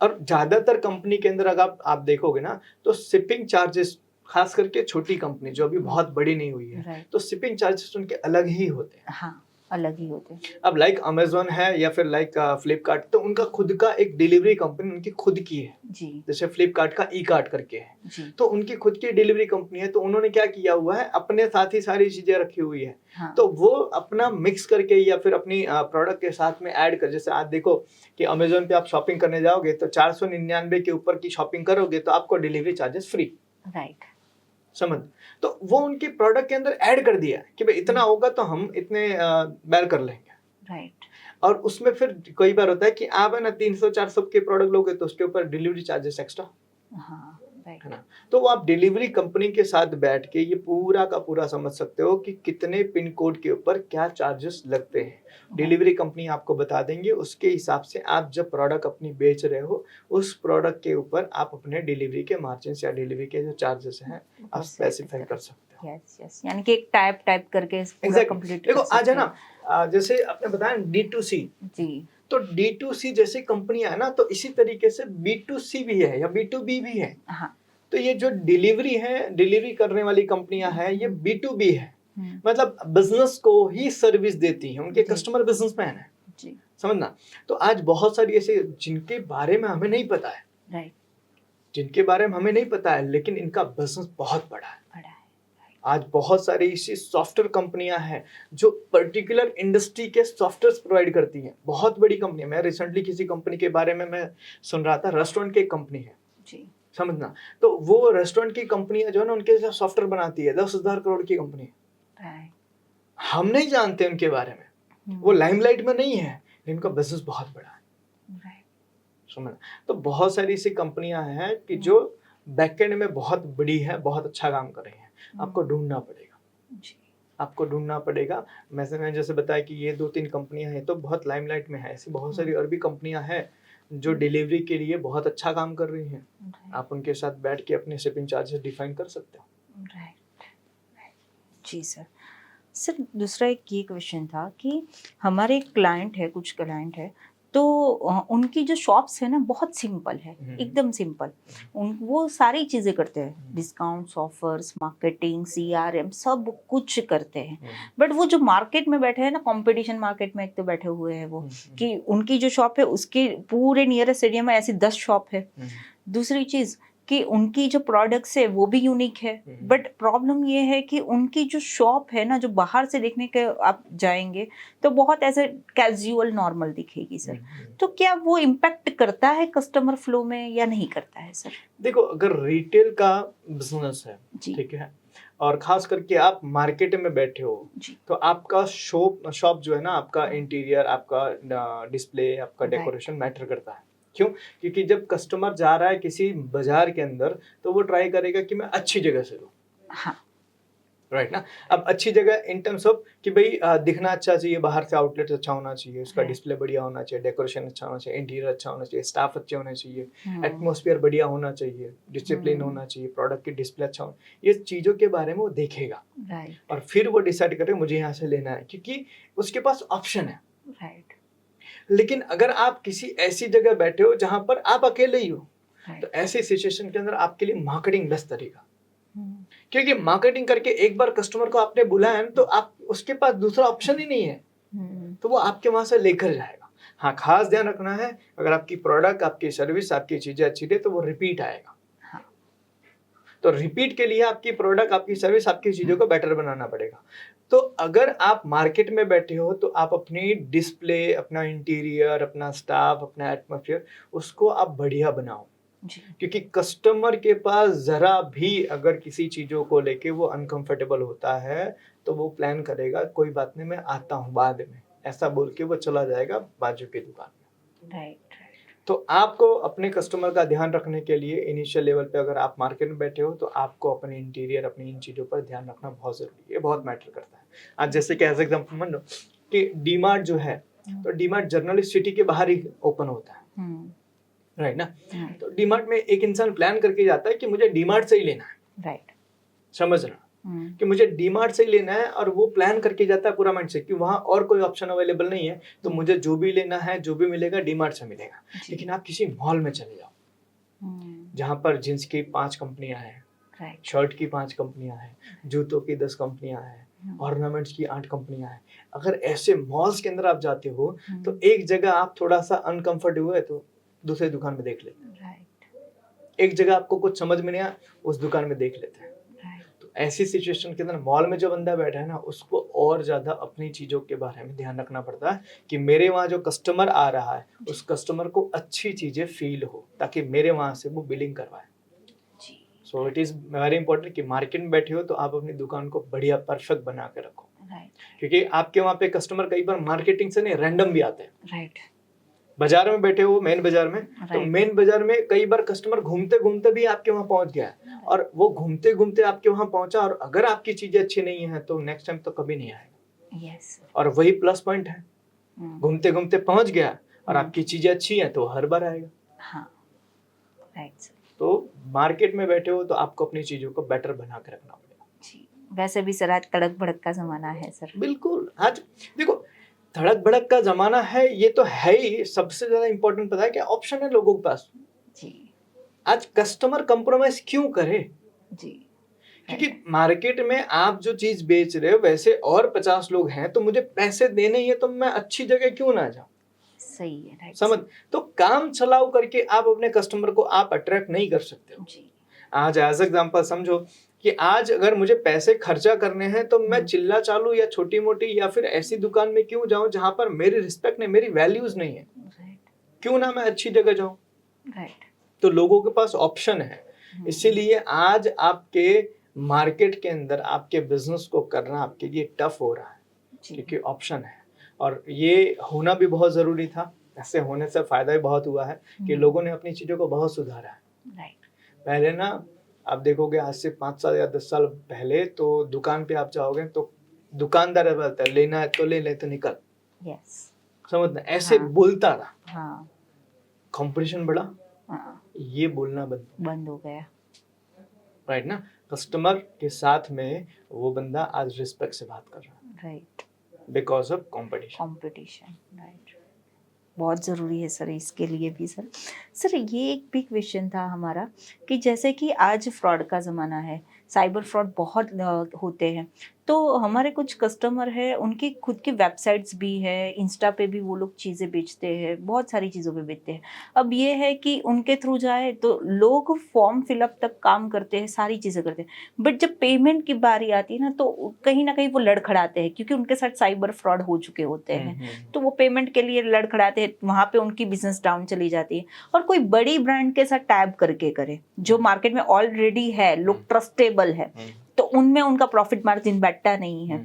और ज्यादातर कंपनी के अंदर अगर आप देखोगे ना तो शिपिंग चार्जेस, खास करके छोटी कंपनी जो अभी बहुत बड़ी नहीं हुई है, तो शिपिंग चार्जेस उनके अलग ही होते हैं। हाँ, अलग ही होते हैं। अब लाइक अमेज़न है या फिर लाइक फ्लिपकार्ट, तो उनका खुद का एक डिलीवरी कंपनी उनकी खुद की है जी। जैसे फ्लिपकार्ट का ई कार्ट करके है जी। तो उनकी खुद की डिलीवरी कंपनी है, तो उन्होंने क्या किया हुआ है, अपने साथ ही सारी चीजें रखी हुई है। हाँ। तो वो अपना मिक्स करके या फिर अपनी प्रोडक्ट के साथ में ऐड कर, जैसे आज देखो कि अमेज़न पे आप शॉपिंग करने जाओगे तो 499 के ऊपर की शॉपिंग करोगे तो आपको डिलीवरी चार्जेस फ्री, राइट, समझ। तो वो उनके प्रोडक्ट के अंदर ऐड कर दिया कि भाई इतना होगा तो हम इतने बेर कर लेंगे, राइट। और उसमें फिर कई बार होता है कि आप है ना 300-400 के प्रोडक्ट लोगे तो उसके ऊपर डिलीवरी चार्जेस एक्स्ट्रा, हाँ, है ना। तो वो आप डिलीवरी कंपनी के साथ बैठ के ये पूरा का पूरा समझ सकते हो कि कितने पिन कोड के ऊपर क्या चार्जेस लगते हैं। डिलीवरी कंपनी आपको बता देंगे, उसके हिसाब से आप जब प्रोडक्ट अपनी बेच रहे हो उस प्रोडक्ट के ऊपर आप अपने डिलीवरी के मार्जिन या डिलीवरी के जो चार्जेस हैं आप स्पेसिफाई कर सकते हो। यस यस, यानी कि एक टाइप करके पूरा कंप्लीट। देखो आज है ना, जैसे आपने बताया D2C जी, तो D2C जैसे कंपनियां है ना, तो इसी तरीके से B2C भी है या B2B भी है। हाँ। तो ये जो डिलीवरी है, डिलीवरी करने वाली कंपनियां हैं, ये B2B है, मतलब बिजनेस को ही सर्विस देती है, उनके कस्टमर बिजनेसमैन है जी, समझना। तो आज बहुत सारी ऐसे जिनके बारे में हमें नहीं पता है, राइट, जिनके बारे में हमें नहीं पता है, लेकिन इनका बिजनेस बहुत बड़ा है, आज बहुत सारी ऐसी सॉफ्टवेयर कंपनियां हैं जो पर्टिकुलर इंडस्ट्री के सॉफ्टवेयर प्रोवाइड करती हैं, बहुत बड़ी कंपनी है। मैं रिसेंटली किसी कंपनी के बारे में मैं सुन रहा था, रेस्टोरेंट की एक कंपनी है जी, समझना, तो वो रेस्टोरेंट की कंपनी जो है ना, उनके साथ सॉफ्टवेयर बनाती है, 10,000 करोड़ की कंपनी है। राइट, हम नहीं जानते उनके बारे में, वो लाइमलाइट में नहीं है, लेकिन उनका बिजनेस बहुत बड़ा है। राइट, समझ, तो बहुत सारी ऐसी कंपनियां हैं कि जो बैकएंड में बहुत बड़ी है, बहुत अच्छा काम कर रही हैं। आपको ढूंढना पड़ेगा जी, आपको ढूंढना पड़ेगा। मैंने जैसे बताया कि ये 2-3 कंपनियां हैं तो बहुत लाइमलाइट में है, ऐसी बहुत सारी और भी कंपनियां हैं जो डिलीवरी के लिए बहुत अच्छा काम कर रही हैं। आप उनके साथ बैठ के अपने शिपिंग चार्जेस डिफाइन कर सकते हो। राइट, जी सर। सर दूसरा एक ये क्वेश्चन था कि हमारे क्लाइंट है, कुछ क्लाइंट है, तो उनकी जो शॉप्स है ना बहुत सिंपल है, एकदम सिंपल। उन वो सारी चीज़ें करते हैं, डिस्काउंट्स, ऑफर्स, मार्केटिंग, सीआरएम सब कुछ करते हैं। बट वो जो मार्केट में बैठे हैं ना, कंपटीशन मार्केट में एक तो बैठे हुए हैं वो, कि उनकी जो शॉप है उसके पूरे नियरेस्ट एरिया में ऐसी 10 शॉप है। दूसरी चीज़ कि उनकी जो प्रोडक्ट्स है वो भी यूनिक है, बट प्रॉब्लम ये है कि उनकी जो शॉप है ना, जो बाहर से देखने के आप जाएंगे तो बहुत ऐसे कैजुअल नॉर्मल दिखेगी सर। तो क्या वो इम्पैक्ट करता है कस्टमर फ्लो में या नहीं करता है सर? देखो, अगर रिटेल का बिजनेस है, जी, ठीक है, और खास करके आप मार्केट में बैठे हो, जी, तो आपका शॉप जो है ना, आपका इंटीरियर, आपका डिस्प्ले, आपका Right. डेकोरेशन मैटर करता है। क्यों? क्योंकि जब कस्टमर जा रहा है किसी बाजार के अंदर, तो वो ट्राई करेगा कि मैं अच्छी जगह से लूं, हाँ, राइट ना। अब अच्छी जगह इन टर्म्स ऑफ कि भाई दिखना अच्छा चाहिए, बाहर से आउटलेट अच्छा होना चाहिए, उसका Right. डिस्प्ले बढ़िया होना चाहिए, डेकोरेशन अच्छा होना चाहिए, इंटीरियर अच्छा होना चाहिए, स्टाफ अच्छे होने चाहिए, हम्म, एटमॉस्फेयर बढ़िया होना चाहिए, डिसिप्लिन होना चाहिए, प्रोडक्ट की डिस्प्ले अच्छा होना, ये चीज़ों के बारे में वो देखेगा राइट, और फिर वो डिसाइड करे मुझे यहाँ से लेना है, क्योंकि उसके पास ऑप्शन है। राइट, लेकिन अगर आप किसी ऐसी जगह बैठे हो जहाँ पर आप अकेले ही हो, तो राइट, ऐसी सिचुएशन के अंदर आपके लिए मार्केटिंग बेस्ट तरीका, क्योंकि मार्केटिंग करके एक बार कस्टमर को आपने बुलाया ना, तो आप उसके पास दूसरा ऑप्शन ही नहीं है, तो वो आपके वहां से लेकर जाएगा। हाँ, खास ध्यान रखना है, अगर आपकी प्रोडक्ट, आपकी सर्विस, आपकी चीजें अच्छी है तो वो रिपीट आएगा। हाँ, तो रिपीट के लिए आपकी प्रोडक्ट, आपकी सर्विस, आपकी चीजों को बेटर बनाना पड़ेगा। तो अगर आप मार्केट में बैठे हो तो आप अपनी डिस्प्ले, अपना इंटीरियर, अपना स्टाफ, अपना एटमॉस्फेयर, उसको आप बढ़िया बनाओ, जी, क्योंकि कस्टमर के पास जरा भी अगर किसी चीजों को लेके वो अनकंफर्टेबल होता है तो वो प्लान करेगा कोई बात नहीं, मैं आता हूँ बाद में, ऐसा बोल के वो चला जाएगा बाजू की दुकान में। राइट, तो आपको अपने कस्टमर का ध्यान रखने के लिए इनिशियल लेवल पे अगर आप मार्केट में बैठे हो तो आपको अपने इंटीरियर, अपनी इन चीज़ों पर ध्यान रखना बहुत ज़रूरी है, बहुत मैटर करता है। आज जैसे कि एज एग्जाम्पल मान लो कि डीमार्ट जो है, तो डीमार्ट जनरली सिटी के बाहर ही ओपन होता है, राइट ना। तो डीमार्ट में एक इंसान प्लान करके जाता है कि मुझे डीमार्ट से ही लेना है, राइट, समझ रहा कि मुझे डीमार्ट से ही लेना है, और वो प्लान करके जाता है पूरा माइंड से कि वहाँ और कोई ऑप्शन अवेलेबल नहीं है, तो मुझे जो भी लेना है, जो भी मिलेगा डीमार्ट से मिलेगा। लेकिन आप किसी मॉल में चले जाओ जहाँ पर जींस की 5 कंपनियां हैं, राइट, शर्ट की 5 कंपनियां हैं, जूतों की 10 कंपनियां हैं, ऑर्नामेंट्स की 8 कंपनियां हैं। अगर ऐसे मॉल्स के अंदर आप जाते हो तो एक जगह आप थोड़ा सा अनकंफर्टेबल हुए तो दूसरी दुकान में देख लेते हैं, राइट, एक जगह आपको कुछ समझ में नहीं आया उस दुकान में देख लेते हैं। तो ऐसी सिचुएशन के अंदर मॉल में जो बंदा बैठा है ना, उसको और ज्यादा अपनी चीजों के बारे में ध्यान रखना पड़ता है कि मेरे वहाँ जो कस्टमर आ रहा है उस कस्टमर को अच्छी चीजें फील हो, ताकि मेरे वहाँ से वो बिलिंग करवाए। So it is very important कि मार्केट में बैठे हो तो आप अपनी दुकान को बढ़िया परफेक्ट बना के रखो, क्योंकि आपके वहाँ पे कस्टमर कई बार मार्केटिंग से नहीं रैंडम भी आते हैं। राइट, बाजार में बैठे हो, मेन बाजार में, तो Right. मेन बाजार में कई बार कस्टमर घूमते घूमते भी आपके वहां पहुंच गया है, और वो घूमते घूमते आपके वहां पहुंचा, और अगर आपकी चीजें अच्छी नहीं है तो नेक्स्ट टाइम तो कभी नहीं आएगा। यस, और वही प्लस पॉइंट है, घूमते घूमते पहुंच गया और आपकी चीजें अच्छी हैं तो हर बार आएगा। हाँ, राइट, तो मार्केट में बैठे हो तो आपको अपनी चीजों को बेटर बना के रखना पड़ेगा। जी। वैसे भी सर आज तड़क भड़क का जमाना है सर। बिल्कुल, आज देखो धड़क भड़क का जमाना है, ये तो है ही। सबसे ज्यादा इंपॉर्टेंट पता है क्या ऑप्शन है लोगों के पास? जी, आज कस्टमर कंप्रोमाइज क्यों करे? जी, क्योंकि मार्केट में आप जो चीज बेच रहे हो वैसे और 50 लोग हैं, तो मुझे पैसे देने ही है, तो मैं अच्छी जगह क्यों ना जाऊं? सही है, राइट, समझ, तो काम चलाओ करके आप अपने कस्टमर को आप अट्रैक्ट नहीं कर सकते हो। जी, आज एज एग्जांपल समझो कि आज अगर मुझे पैसे खर्चा करने हैं तो मैं चिल्ला चालू या छोटी मोटी या फिर ऐसी दुकान में क्यों जाऊं जहां पर मेरी रिस्पेक्ट नहीं, मेरी वैल्यूज नहीं है। क्यों ना मैं अच्छी जगह जाऊं। तो लोगों के पास ऑप्शन है, इसीलिए आज आपके मार्केट के अंदर आपके बिजनेस को करना आपके लिए टफ हो रहा है क्योंकि ऑप्शन है। और ये होना भी बहुत जरूरी था। ऐसे होने से फायदा भी बहुत हुआ है कि लोगों ने अपनी चीजों को बहुत सुधारा है। पहले ना आप देखोगे आज से 5 साल या 10 साल पहले तो दुकान पे आप जाओगे तो दुकानदार बोलता है लेना है तो ले, ले तो निकल। समझना ऐसे बोलता था। कंपटीशन बढ़ा, ये बोलना बंद हो गया। राइट ना, कस्टमर के साथ में वो बंदा आज रिस्पेक्ट से बात कर रहा है, बिकॉज ऑफ कंपटीशन। राइट, बहुत ज़रूरी है सर इसके लिए भी। सर ये एक भी क्वेश्चन था हमारा कि जैसे कि आज फ्रॉड का ज़माना है, साइबर फ्रॉड बहुत होते हैं, तो हमारे कुछ कस्टमर है उनकी खुद की वेबसाइट्स भी है, इंस्टा पे भी वो लोग चीज़ें बेचते हैं, बहुत सारी चीज़ों पे बेचते हैं। अब ये है कि उनके थ्रू जाए तो लोग फॉर्म फिलअप तक काम करते हैं, सारी चीज़ें करते हैं, बट जब पेमेंट की बारी आती है ना तो कहीं ना कहीं वो लड़खड़ाते हैं क्योंकि उनके साथ साइबर फ्रॉड हो चुके होते हैं। तो वो पेमेंट के लिए लड़खड़ाते हैं, वहाँ पे उनकी बिजनेस डाउन चली जाती है। और कोई बड़ी ब्रांड के साथ टैब करके करे जो मार्केट में ऑलरेडी है, लोग ट्रस्टेबल है, तो उनमें उनका प्रॉफिट मार्जिन बैठता नहीं है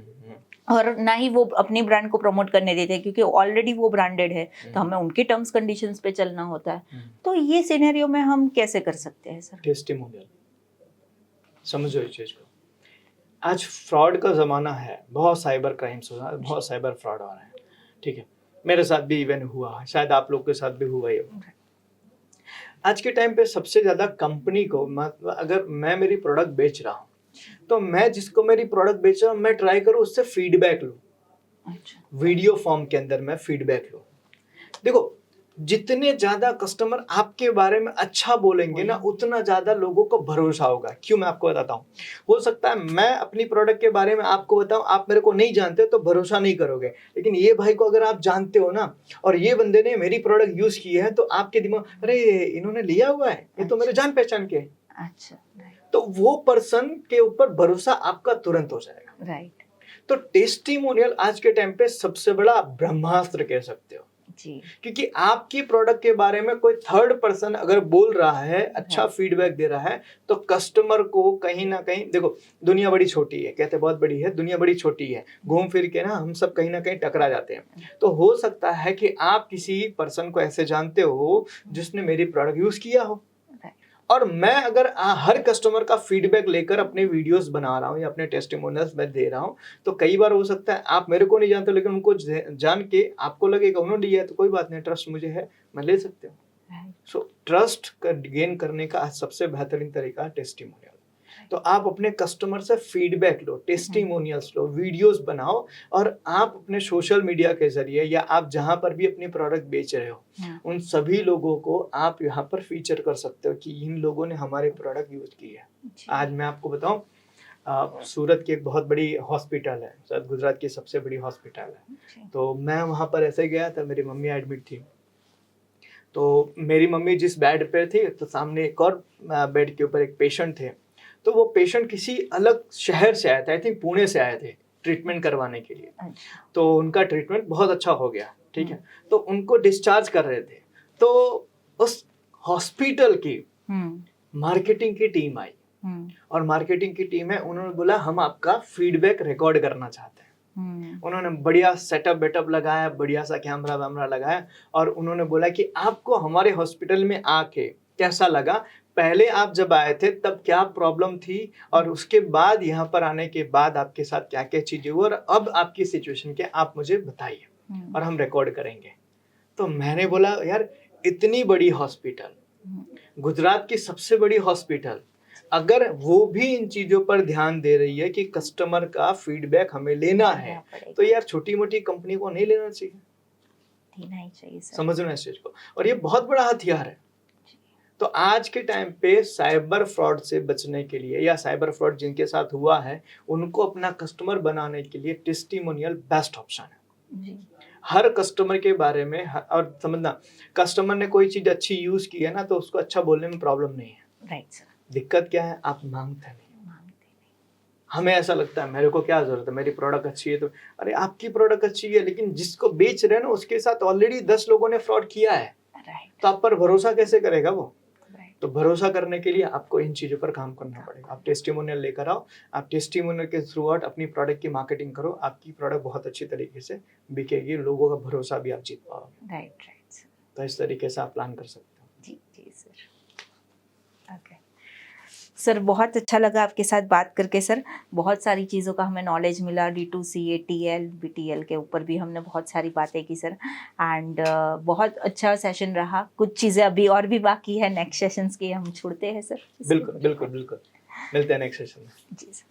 और ना ही वो अपनी ब्रांड को प्रमोट करने देते हैं क्योंकि ऑलरेडी वो ब्रांडेड है, तो हमें उनके टर्म्स कंडीशंस पे चलना होता है। तो ये सिनेरियो में हम कैसे कर सकते हैं सर? टेस्टिमोनियल समझो इस चीज को। आज फ्रॉड का जमाना है, बहुत साइबर क्राइम्स हो रहा है, बहुत साइबर फ्रॉड हो रहा है। ठीक है, मेरे साथ भी इवन हुआ, शायद आप लोग के साथ भी हुआ ही। आज के टाइम पे सबसे ज्यादा कंपनी को, अगर मैं मेरी प्रोडक्ट बेच रहा हूँ तो मैं जिसको मेरी प्रोडक्ट बेच रहा हूँ मैं ट्राई करूँ उससे फीडबैक लूँ। वीडियो फॉर्म के अंदर मैं फीडबैक लूँ। देखो, जितने ज्यादा कस्टमर आपके बारे में अच्छा बोलेंगे ना उतना ज्यादा लोगों को भरोसा होगा। क्यों, मैं आपको बताता हूँ। हो सकता है मैं अपनी प्रोडक्ट के बारे में आपको बताऊं, आप मेरे को नहीं जानते तो भरोसा नहीं करोगे, लेकिन ये भाई को अगर आप जानते हो ना और ये बंदे ने मेरी प्रोडक्ट यूज की है तो आपके दिमाग, अरे इन्होंने लिया हुआ है, ये तो मेरे जान पहचान के। अच्छा, तो वो पर्सन के ऊपर भरोसा आपका तुरंत हो जाएगा। राइट। तो टेस्टिमोनियल आज के टाइम पे सबसे बड़ा ब्रह्मास्त्र कह सकते हो जी, क्योंकि आपकी प्रोडक्ट के बारे में कोई थर्ड पर्सन अगर बोल रहा है, अच्छा फीडबैक दे रहा है, तो कस्टमर को कहीं ना कहीं, देखो दुनिया बड़ी छोटी है, कहते बहुत बड़ी है, दुनिया बड़ी छोटी है, घूम फिर के ना हम सब कहीं ना कहीं टकरा जाते हैं। तो हो सकता है कि आप किसी पर्सन को ऐसे जानते हो जिसने मेरी प्रोडक्ट यूज किया हो, और मैं अगर हर कस्टमर का फीडबैक लेकर अपने वीडियोस बना रहा हूँ या अपने टेस्टिमोनियल्स में दे रहा हूँ, तो कई बार हो सकता है आप मेरे को नहीं जानते लेकिन उनको जान के आपको लगेगा उन्होंने लिया है तो कोई बात नहीं, ट्रस्ट मुझे है, मैं ले सकते हूँ। सो ट्रस्ट का गेन करने का सबसे बेहतरीन तरीका टेस्टिमोनियल। तो आप अपने कस्टमर से फीडबैक लो, टेस्टिमोनियल्स लो, वीडियोस बनाओ, और आप अपने सोशल मीडिया के जरिए या आप जहां पर भी अपनी प्रोडक्ट बेच रहे हो उन सभी लोगों को आप यहाँ पर फीचर कर सकते हो कि इन लोगों ने हमारे प्रोडक्ट यूज की है। आज मैं आपको बताऊं, सूरत की एक बहुत बड़ी हॉस्पिटल है, शायद गुजरात की सबसे बड़ी हॉस्पिटल है। तो मैं वहां पर ऐसे गया था, मेरी मम्मी एडमिट थी, तो मेरी मम्मी जिस बेड पे थी तो सामने एक और बेड के ऊपर एक पेशेंट थे। तो वो पेशेंट किसी अलग शहर से आया था, आई थिंक पुणे से आए थे ट्रीटमेंट करवाने के लिए। तो उनका ट्रीटमेंट बहुत अच्छा हो गया, ठीक है, तो उनको डिस्चार्ज कर रहे थे। तो उस हॉस्पिटल की मार्केटिंग की टीम आई, और मार्केटिंग की टीम है, उन्होंने बोला हम आपका फीडबैक रिकॉर्ड करना चाहते हैं। उन्होंने बढ़िया सेटअप बेटअप लगाया, बढ़िया सा कैमरा वैमरा लगाया, और उन्होंने बोला कि आपको हमारे हॉस्पिटल में आके कैसा लगा, पहले आप जब आए थे तब क्या प्रॉब्लम थी, और उसके बाद यहाँ पर आने के बाद आपके साथ क्या क्या चीजें हुई, और अब आपकी सिचुएशन क्या आप मुझे बताइए और हम रिकॉर्ड करेंगे। तो मैंने बोला यार, इतनी बड़ी हॉस्पिटल, गुजरात की सबसे बड़ी हॉस्पिटल, अगर वो भी इन चीजों पर ध्यान दे रही है कि कस्टमर का फीडबैक हमें लेना है, तो यार छोटी मोटी कंपनी को नहीं लेना चाहिए, समझ रहे हैं इस चीज को। और ये बहुत बड़ा हथियार है। तो आज के टाइम पे साइबर फ्रॉड से बचने के लिए, या साइबर फ्रॉड जिनके साथ हुआ है उनको अपना कस्टमर बनाने के लिए टेस्टिमोनियल बेस्ट ऑप्शन है जी। हर कस्टमर के बारे में, और समझना, कस्टमर ने कोई चीज अच्छी यूज की है ना तो उसको अच्छा बोलने में प्रॉब्लम नहीं है। Right sir. दिक्कत क्या है, आप मांगते नहीं। हमें ऐसा लगता है मेरे को क्या जरूरत है, मेरी प्रोडक्ट अच्छी है तो, अरे आपकी प्रोडक्ट अच्छी है लेकिन जिसको बेच रहे हैं ना उसके साथ ऑलरेडी 10 लोगों ने फ्रॉड किया है, राइट, तो आप पर भरोसा कैसे करेगा वो? राइट, तो भरोसा करने के लिए आपको इन चीज़ों पर काम करना पड़ेगा। आप टेस्टिमोनियल लेकर आओ, आप टेस्टिमोनियल के थ्रू आउट अपनी प्रोडक्ट की मार्केटिंग करो, आपकी प्रोडक्ट बहुत अच्छी तरीके से बिकेगी, लोगों का भरोसा भी आप जीत पाओगे। Right, right sir. तो इस तरीके से आप प्लान कर सकते हो। जी जी सर। ओके सर, बहुत अच्छा लगा आपके साथ बात करके सर। बहुत सारी चीज़ों का हमें नॉलेज मिला, D2C, ATL, BTL के ऊपर भी हमने बहुत सारी बातें की सर। एंड बहुत अच्छा सेशन रहा। कुछ चीज़ें अभी और भी बाकी है, नेक्स्ट सेशंस की हम छोड़ते हैं सर। बिल्कुल बिल्कुल बिल्कुल, मिलते हैं नेक्स्ट सेशन में। जी सर।